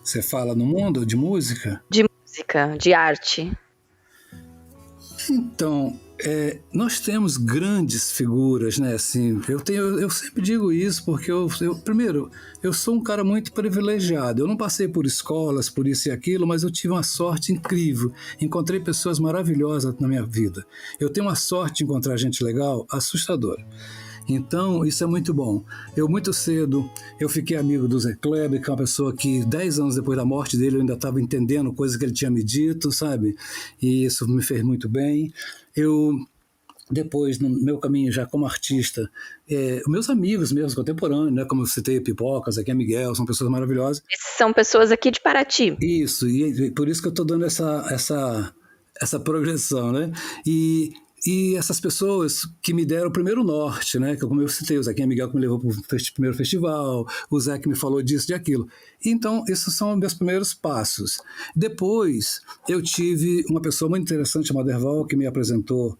Você fala no mundo de música? De música, de arte. Então, Nós temos grandes figuras, né? Assim, eu sempre digo isso porque primeiro, eu sou um cara muito privilegiado. Eu não passei por escolas, por isso e aquilo, mas eu tive uma sorte incrível. Encontrei pessoas maravilhosas na minha vida. Eu tenho uma sorte de encontrar gente legal, assustadora. Então, isso é muito bom. Muito cedo, eu fiquei amigo do Zé Kleber, que é uma pessoa que 10 anos depois da morte dele eu ainda estava entendendo coisas que ele tinha me dito, sabe? E isso me fez muito bem. Depois, no meu caminho já como artista, meus amigos mesmo, contemporâneos, né? Como eu citei, Pipocas, aqui é Miguel, são pessoas maravilhosas. São pessoas aqui de Paraty. Isso, e por isso que eu estou dando essa progressão, né? E essas pessoas que me deram o primeiro norte, né? Como eu citei, o Zequinha Miguel que me levou para o primeiro festival, o Zé que me falou disso, de aquilo. Então, esses são meus primeiros passos. Depois, eu tive uma pessoa muito interessante chamada Erval, que me apresentou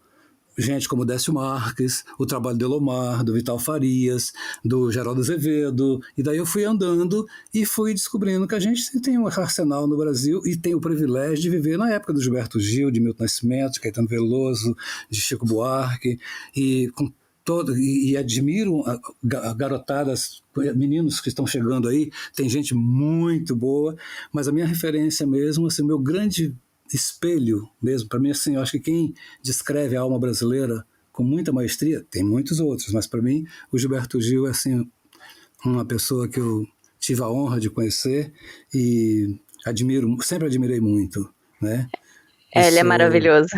gente como Décio Marques, o trabalho do Elomar, do Vital Farias, do Geraldo Azevedo, e daí eu fui andando e fui descobrindo que a gente tem um arsenal no Brasil e tem o privilégio de viver na época do Gilberto Gil, de Milton Nascimento, de Caetano Veloso, de Chico Buarque, e admiro garotadas, meninos que estão chegando aí, tem gente muito boa, mas a minha referência mesmo, assim, meu grande espelho mesmo, para mim, assim, eu acho que quem descreve a alma brasileira com muita maestria, tem muitos outros, mas para mim o Gilberto Gil é assim, uma pessoa que eu tive a honra de conhecer e sempre admirei muito, né? Ele é maravilhoso.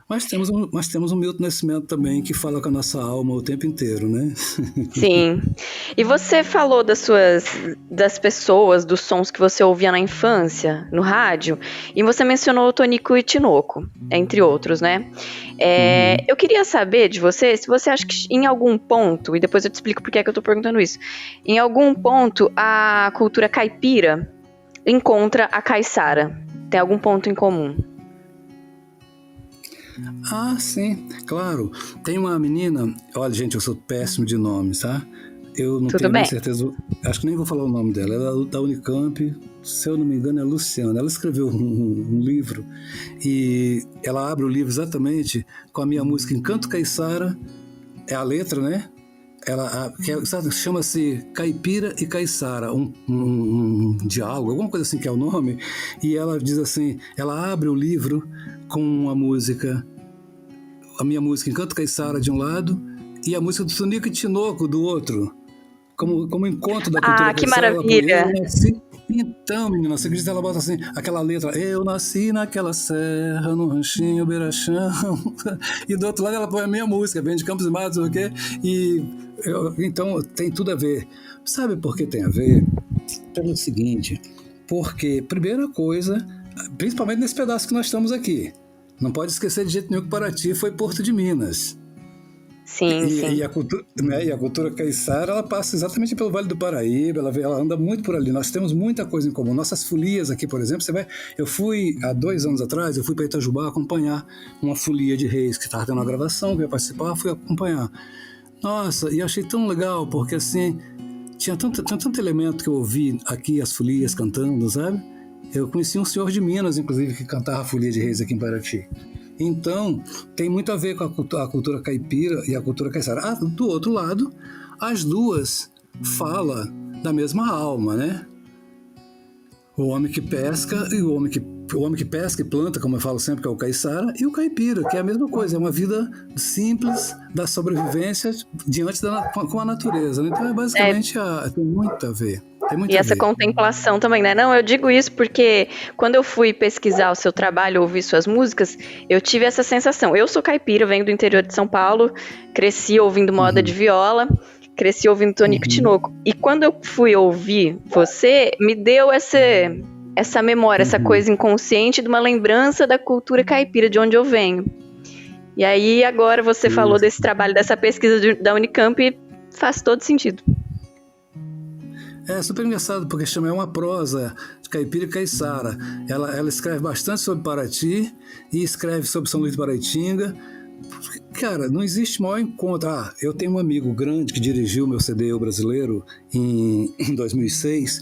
Mas temos um Milton Nascimento também que fala com a nossa alma o tempo inteiro, né? Sim. E você falou das pessoas, dos sons que você ouvia na infância, no rádio, e você mencionou o Tonico e Tinoco, entre outros, né? Eu queria saber de você, se você acha que em algum ponto, e depois eu te explico por que é que eu tô perguntando isso, em algum ponto a cultura caipira encontra a caiçara. Tem algum ponto em comum? Ah, sim, claro. Tem uma menina, olha, gente, eu sou péssimo de nomes, tá? Eu não tenho nem certeza, acho que nem vou falar o nome dela. Ela é da Unicamp, se eu não me engano é Luciana. Ela escreveu um livro e ela abre o livro exatamente com a minha música Encanto Caiçara, é a letra, né? Chama-se Caipira e Caiçara, um diálogo, alguma coisa assim que é o nome, e ela diz assim, ela abre o livro com a minha música Encanto Caiçara de um lado e a música do Tonico e Tinoco do outro, como encontro da cultura que caiçara. maravilha! Então, menina, você acredita, ela bota assim, aquela letra, eu nasci naquela serra, no ranchinho, beira-chão, e do outro lado ela põe a minha música, vem de Campos e Matos, ok? Então tem tudo a ver. Sabe por que tem a ver? Pelo seguinte, porque, primeira coisa, principalmente nesse pedaço que nós estamos aqui, não pode esquecer de jeito nenhum que Paraty foi Porto de Minas. Sim, sim. E a cultura caiçara, ela passa exatamente pelo Vale do Paraíba, ela anda muito por ali. Nós temos muita coisa em comum. Nossas folias aqui, por exemplo, eu fui, há 2 anos atrás, eu fui para Itajubá acompanhar uma folia de reis que estava tendo uma gravação, que eu ia participar, fui acompanhar. Nossa, e achei tão legal, porque assim, tinha tanto elemento que eu ouvi aqui, as folias cantando, sabe? Eu conheci um senhor de Minas, inclusive, que cantava a folia de reis aqui em Paraty. Então, tem muito a ver com a cultura caipira e a cultura caiçara. Do outro lado, as duas falam da mesma alma, né? O homem que pesca e o homem que pesca e planta, como eu falo sempre, que é o caiçara, e o caipira, que é a mesma coisa, é uma vida simples da sobrevivência diante com a natureza, né? Então, é basicamente tem muito a ver. E essa contemplação também, né? Não, eu digo isso porque quando eu fui pesquisar o seu trabalho, ouvir suas músicas, eu tive essa sensação. Eu sou caipira, venho do interior de São Paulo, cresci ouvindo moda de viola, cresci ouvindo Tonico e Tinoco. E quando eu fui ouvir você, me deu essa memória, essa coisa inconsciente de uma lembrança da cultura caipira, de onde eu venho. E aí, agora você falou desse trabalho, dessa pesquisa da Unicamp, e faz todo sentido. É super engraçado, porque é uma prosa de caipira e caiçara. Ela escreve bastante sobre Paraty e escreve sobre São Luís de Paraitinga, Cara, não existe maior encontro. Eu tenho um amigo grande que dirigiu meu CD Eu Brasileiro em 2006,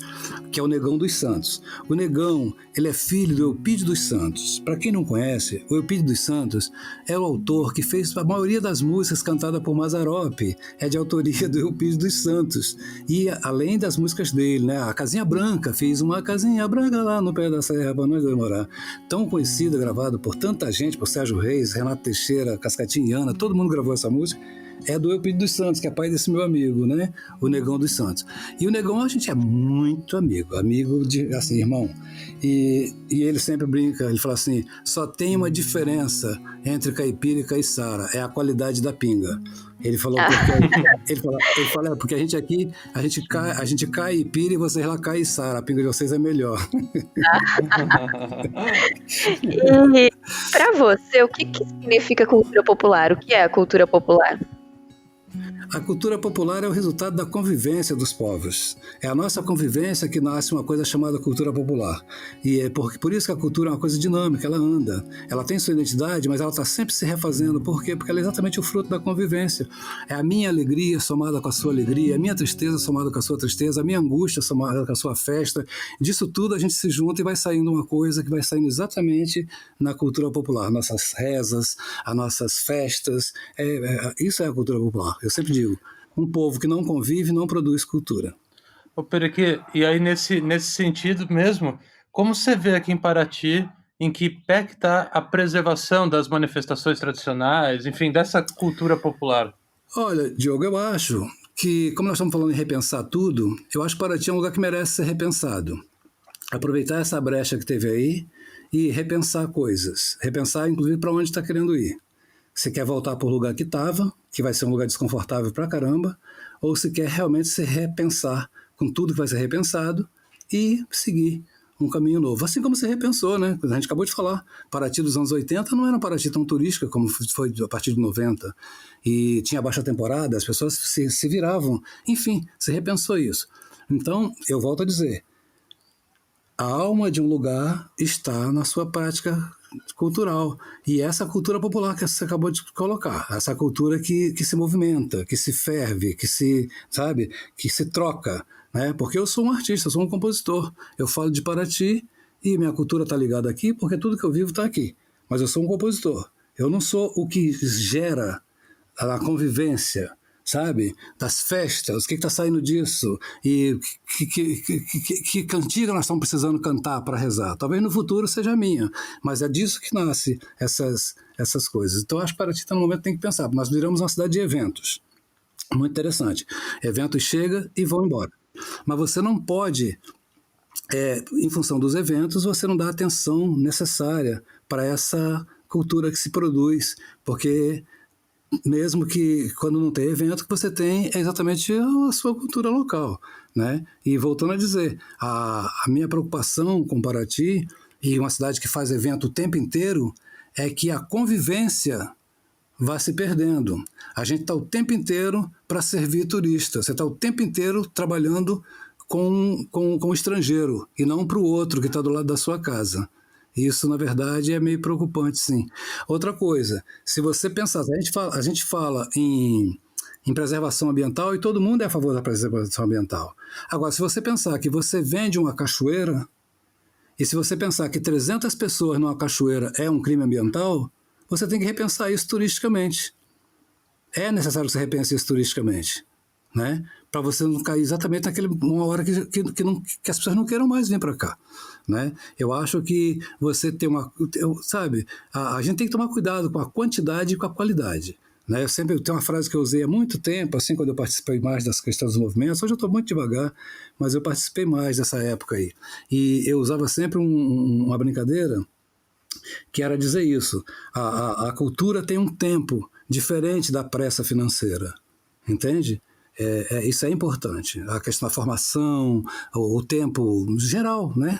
que é o Negão dos Santos. O Negão, ele é filho do Eupídio dos Santos. Para quem não conhece, o Eupídio dos Santos é o autor que fez a maioria das músicas cantadas por Mazzaropi, é de autoria do Eupídio dos Santos. E além das músicas dele, né? A Casinha Branca, fiz uma casinha branca lá no pé da serra para nós morar. Tão conhecida, gravada por tanta gente, por Sérgio Reis, Renato Teixeira, Cascatinha e Ana, todo mundo gravou essa música. É do Eupídio dos Santos, que é pai desse meu amigo, né? O Negão dos Santos. E o Negão, a gente é muito amigo de, assim, irmão. E ele sempre brinca, ele fala assim, só tem uma diferença entre caipira e caiçara, é a qualidade da pinga. Ele falou porque, ele fala, porque a gente aqui, a gente cai caipira e vocês lá caiçara, a pinga de vocês é melhor. E para você, o que significa cultura popular? O que é a cultura popular? A cultura popular é o resultado da convivência dos povos. É a nossa convivência que nasce uma coisa chamada cultura popular. E é por isso que a cultura é uma coisa dinâmica, ela anda. Ela tem sua identidade, mas ela está sempre se refazendo. Por quê? Porque ela é exatamente o fruto da convivência. É a minha alegria somada com a sua alegria, a minha tristeza somada com a sua tristeza, a minha angústia somada com a sua festa. Disso tudo a gente se junta e vai saindo uma coisa que vai saindo exatamente na cultura popular. Nossas rezas, as nossas festas. Isso é a cultura popular. Eu sempre digo, um povo que não convive não produz cultura. Ô, Perequê, e aí nesse sentido mesmo, como você vê aqui em Paraty, em que pé que está a preservação das manifestações tradicionais, enfim, dessa cultura popular? Olha, Diogo, eu acho que, como nós estamos falando em repensar tudo, eu acho que Paraty é um lugar que merece ser repensado. Aproveitar essa brecha que teve aí e repensar coisas. Repensar, inclusive, para onde está querendo ir. Se quer voltar para o lugar que estava, que vai ser um lugar desconfortável pra caramba, ou se quer realmente se repensar com tudo que vai ser repensado e seguir um caminho novo. Assim como se repensou, né? A gente acabou de falar, Paraty dos anos 80 não era uma Paraty tão turística como foi a partir de 90. E tinha baixa temporada, as pessoas se viravam. Enfim, se repensou isso. Então, eu volto a dizer, a alma de um lugar está na sua prática cultural. E essa cultura popular que você acabou de colocar, essa cultura que se movimenta, que se ferve, que se, sabe, que se troca, né? Porque eu sou um artista, eu sou um compositor. Eu falo de Paraty e minha cultura está ligada aqui porque tudo que eu vivo está aqui. Mas eu sou um compositor. Eu não sou o que gera a convivência, sabe? Das festas, o que está saindo disso? E que cantiga nós estamos precisando cantar para rezar? Talvez no futuro seja a minha, mas é disso que nasce essas coisas. Então, acho que Paraty está no momento que tem que pensar. Nós viramos uma cidade de eventos. Muito interessante. Eventos chegam e vão embora. Mas você não pode, em função dos eventos, você não dá a atenção necessária para essa cultura que se produz, porque mesmo que quando não tem evento, que você tem é exatamente a sua cultura local, né? E voltando a dizer, a minha preocupação com Paraty, e uma cidade que faz evento o tempo inteiro, é que a convivência vai se perdendo. A gente está o tempo inteiro para servir turista, você está o tempo inteiro trabalhando com o estrangeiro, e não para o outro que está do lado da sua casa. Isso, na verdade, é meio preocupante, sim. Outra coisa, se você pensar, a gente fala em preservação ambiental e todo mundo é a favor da preservação ambiental. Agora, se você pensar que você vende uma cachoeira, e se você pensar que 300 pessoas numa cachoeira é um crime ambiental, você tem que repensar isso turisticamente. É necessário que você repense isso turisticamente, né? Para você não cair exatamente numa hora que as pessoas não queiram mais vir para cá, né? Eu acho que você tem sabe, a gente tem que tomar cuidado com a quantidade e com a qualidade, né? Eu tenho uma frase que eu usei há muito tempo, assim, quando eu participei mais das questões dos movimentos. Hoje eu estou muito devagar, mas eu participei mais dessa época aí. E eu usava sempre uma brincadeira que era dizer isso: a cultura tem um tempo diferente da pressa financeira, entende? Isso é importante. A questão da formação, o tempo geral, né?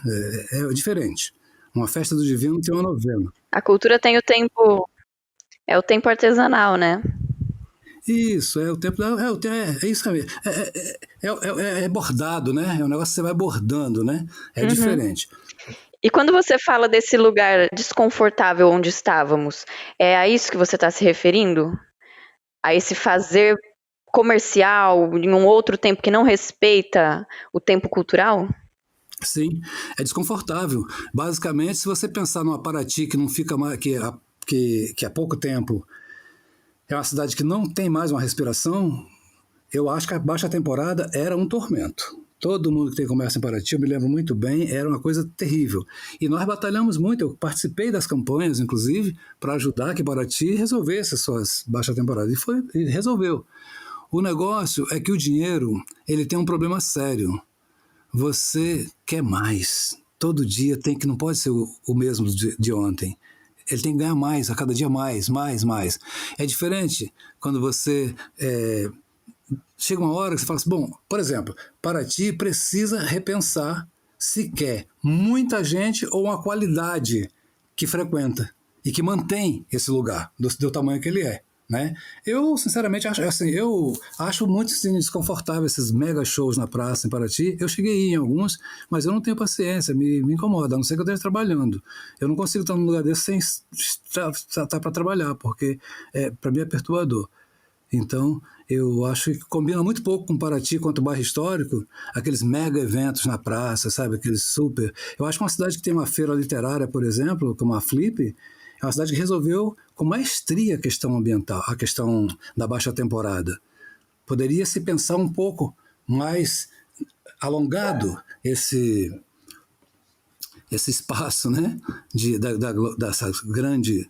É diferente. Uma festa do divino tem uma novena. A cultura tem o tempo artesanal, né? Isso, é o tempo. É isso mesmo. É bordado, né? É um negócio que você vai bordando, né? É diferente. E quando você fala desse lugar desconfortável onde estávamos, é a isso que você está se referindo? a esse fazer comercial em um outro tempo que não respeita o tempo cultural? Sim, é desconfortável. Basicamente, se você pensar numa Paraty que não fica mais, que há pouco tempo é uma cidade que não tem mais uma respiração, eu acho que a baixa temporada era um tormento. Todo mundo que tem comércio em Paraty, eu me lembro muito bem, era uma coisa terrível. E nós batalhamos muito, eu participei das campanhas, inclusive, para ajudar que Paraty resolvesse suas baixas temporadas. E resolveu. O negócio é que o dinheiro, ele tem um problema sério. Você quer mais. Todo dia não pode ser o mesmo de ontem. Ele tem que ganhar mais, a cada dia mais. É diferente quando você... chega uma hora que você fala assim, bom, por exemplo, Paraty precisa repensar se quer muita gente ou uma qualidade que frequenta e que mantém esse lugar do tamanho que ele é. Né? Eu, sinceramente, acho muito assim, desconfortável esses mega shows na praça em Paraty. Eu cheguei a ir em alguns, mas eu não tenho paciência, me incomoda, a não ser que eu esteja trabalhando. Eu não consigo estar num lugar desse sem estar para trabalhar, porque para mim é perturbador. Então, eu acho que combina muito pouco com Paraty quanto o bairro histórico, aqueles mega eventos na praça, sabe? Aqueles super... Eu acho que uma cidade que tem uma feira literária, por exemplo, como a Flip, é uma cidade que resolveu com maestria a questão ambiental, a questão da baixa temporada. Poderia se pensar um pouco mais alongado esse espaço, né? Dessa grande...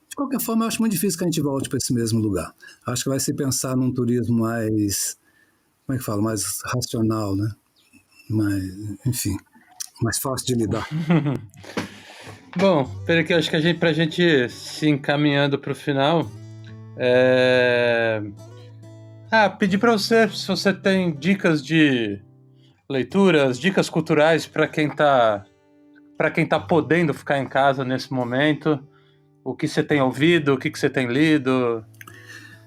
De qualquer forma, eu acho muito difícil que a gente volte para esse mesmo lugar. Acho que vai se pensar num turismo mais, como é que fala, mais racional, né? Enfim, mais fácil de lidar. Bom, peraí que eu acho que pra gente se encaminhando para o final, pedir para você, se você tem dicas de leituras, dicas culturais para quem tá podendo ficar em casa nesse momento. O que você tem ouvido, o que você tem lido?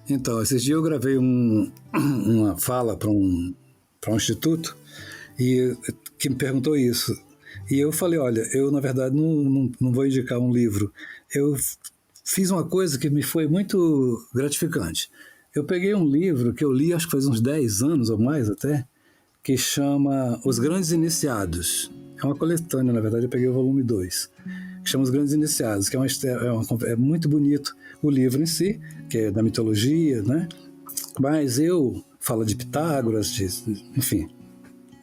Então, esses dias eu gravei uma fala para um instituto que me perguntou isso. E eu falei, olha, eu na verdade não vou indicar um livro. Eu fiz uma coisa que me foi muito gratificante. Eu peguei um livro que eu li, acho que faz uns 10 anos ou mais até, que chama Os Grandes Iniciados. É uma coletânea, na verdade, eu peguei o volume 2. Que chama Os Grandes Iniciados, que é muito bonito o livro em si, que é da mitologia, né? Mas falo de Pitágoras, enfim,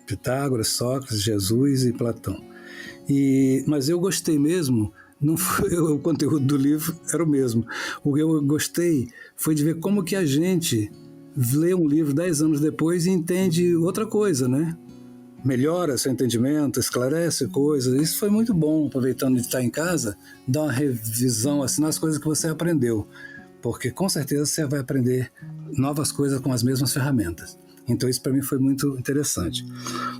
Pitágoras, Sócrates, Jesus e Platão. Mas eu gostei mesmo, não foi o conteúdo do livro era o mesmo. O que eu gostei foi de ver como que a gente lê um livro 10 anos depois e entende outra coisa, né? Melhora seu entendimento, esclarece coisas. Isso foi muito bom, aproveitando de estar em casa, dar uma revisão assim, nas coisas que você aprendeu. Porque com certeza você vai aprender novas coisas com as mesmas ferramentas. Então isso para mim foi muito interessante.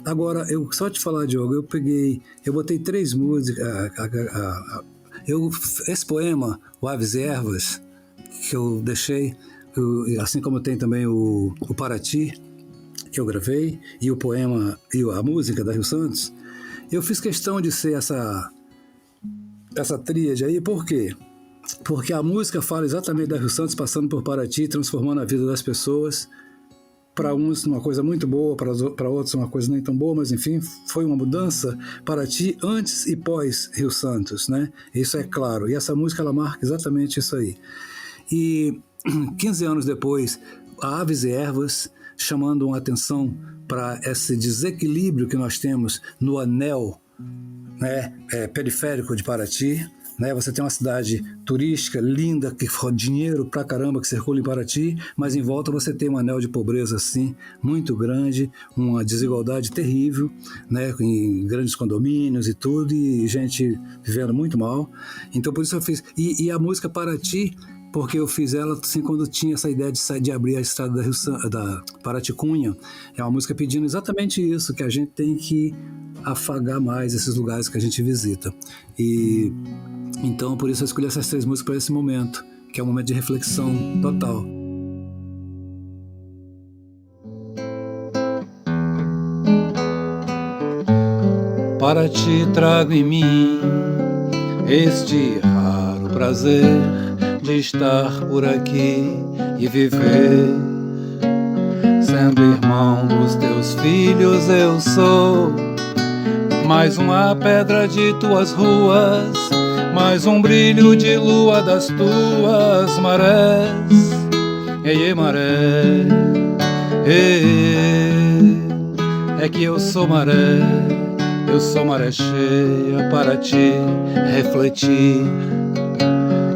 Agora, só te falar, Diogo, eu botei 3 músicas. Esse poema, O Aves e Ervas, que eu deixei, assim como tem também o Paraty, que eu gravei, e o poema e a música da Rio Santos, eu fiz questão de ser essa tríade aí. Por quê? Porque a música fala exatamente da Rio Santos passando por Paraty, transformando a vida das pessoas, para uns uma coisa muito boa, para outros uma coisa nem tão boa, mas enfim, foi uma mudança. Paraty antes e pós Rio Santos, né? Isso é claro, e essa música ela marca exatamente isso aí. E 15 anos depois, a Aves e Ervas, chamando uma atenção para esse desequilíbrio que nós temos no anel, né, periférico de Paraty. Né? Você tem uma cidade turística linda, que for dinheiro pra caramba que circula em Paraty, mas em volta você tem um anel de pobreza assim, muito grande, uma desigualdade terrível, né? Em grandes condomínios e tudo, e gente vivendo muito mal. Então por isso eu fiz. E a música Paraty, porque eu fiz ela assim quando tinha essa ideia de abrir a estrada da Paraty-Cunha. É uma música pedindo exatamente isso, que a gente tem que afagar mais esses lugares que a gente visita. E então por isso eu escolhi essas 3 músicas para esse momento, que é um momento de reflexão total. Para ti trago em mim este raro prazer de estar por aqui e viver. Sendo irmão dos teus filhos eu sou mais uma pedra de tuas ruas, mais um brilho de lua das tuas marés. Ei, maré, é que eu sou maré cheia para te refletir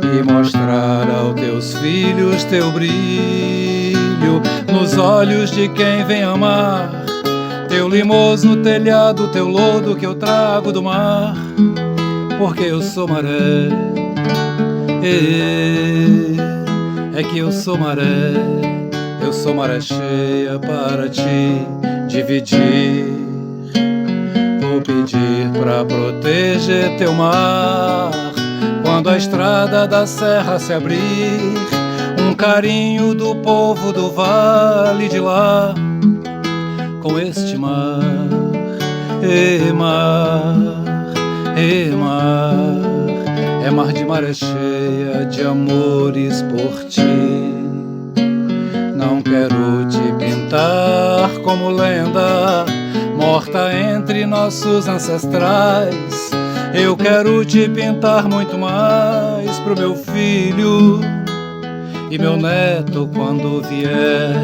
e mostrar aos teus filhos teu brilho nos olhos de quem vem amar, teu limoso no telhado, teu lodo que eu trago do mar, porque eu sou maré, é que eu sou maré cheia para te dividir. Vou pedir pra proteger teu mar quando a estrada da serra se abrir, um carinho do povo do vale de lá com este mar, mar, é mar de maré cheia de amores por ti. Não quero te pintar como lenda morta entre nossos ancestrais. Eu quero te pintar muito mais pro meu filho e meu neto quando vier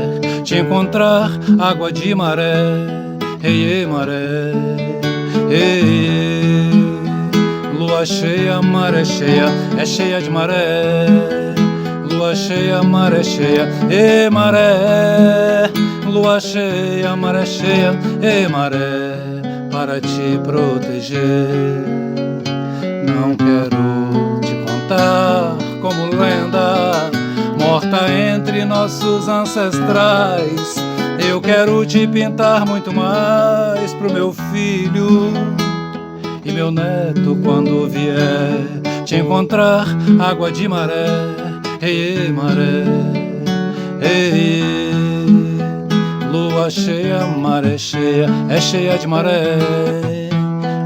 te encontrar. Água de maré, maré, lua cheia, maré cheia, é cheia de maré. Lua cheia, maré cheia, maré. Lua cheia, maré cheia, maré, para te proteger. Não quero te contar como lenda morta entre nossos ancestrais. Eu quero te pintar muito mais pro meu filho e meu neto quando vier te encontrar. Água de maré, maré, lua cheia, maré cheia, é cheia de maré.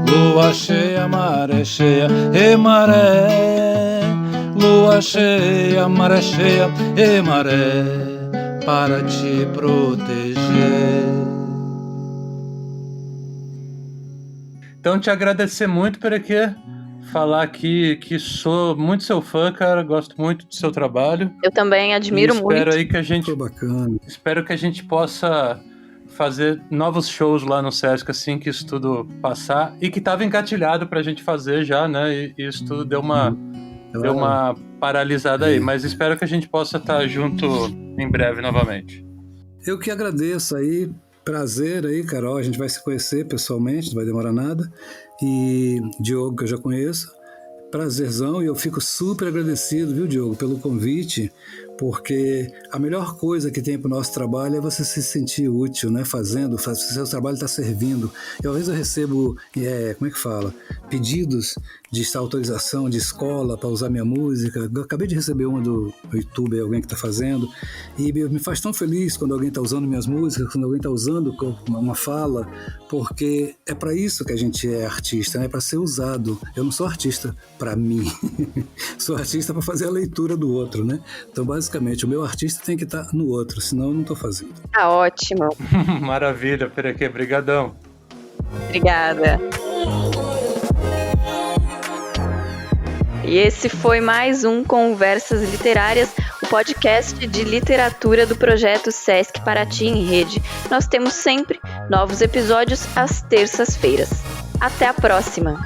Lua cheia, maré cheia, maré. Lua cheia, maré cheia, maré, para te proteger. Então te agradecer muito, Perequê. Falar aqui que sou muito seu fã, cara, gosto muito do seu trabalho. Eu também admiro muito. Espero aí que a gente, foi bacana. Espero que a gente possa fazer novos shows lá no Sesc assim que isso tudo passar, e que estava engatilhado pra gente fazer já, né? E isso tudo deu uma paralisada aí, mas espero que a gente possa estar junto em breve novamente. Eu que agradeço aí, prazer aí, Carol, a gente vai se conhecer pessoalmente, não vai demorar nada. E Diogo, que eu já conheço, prazerzão, e eu fico super agradecido, viu, Diogo, pelo convite, porque a melhor coisa que tem para o nosso trabalho é você se sentir útil, né, fazendo, o seu trabalho está servindo. Eu, às vezes eu recebo, pedidos de autorização de escola para usar minha música. Eu acabei de receber uma do YouTube, alguém que está fazendo, e me faz tão feliz quando alguém está usando minhas músicas, quando alguém está usando uma fala, porque é para isso que a gente é artista, né? Para ser usado. Eu não sou artista para mim, sou artista para fazer a leitura do outro, né? Então, basicamente, o meu artista tem que estar no outro, senão eu não estou fazendo. Tá ótimo. Maravilha, Perequê, brigadão. Obrigada. E esse foi mais um Conversas Literárias, o podcast de literatura do projeto Sesc Paraty em Rede. Nós temos sempre novos episódios às terças-feiras. Até a próxima!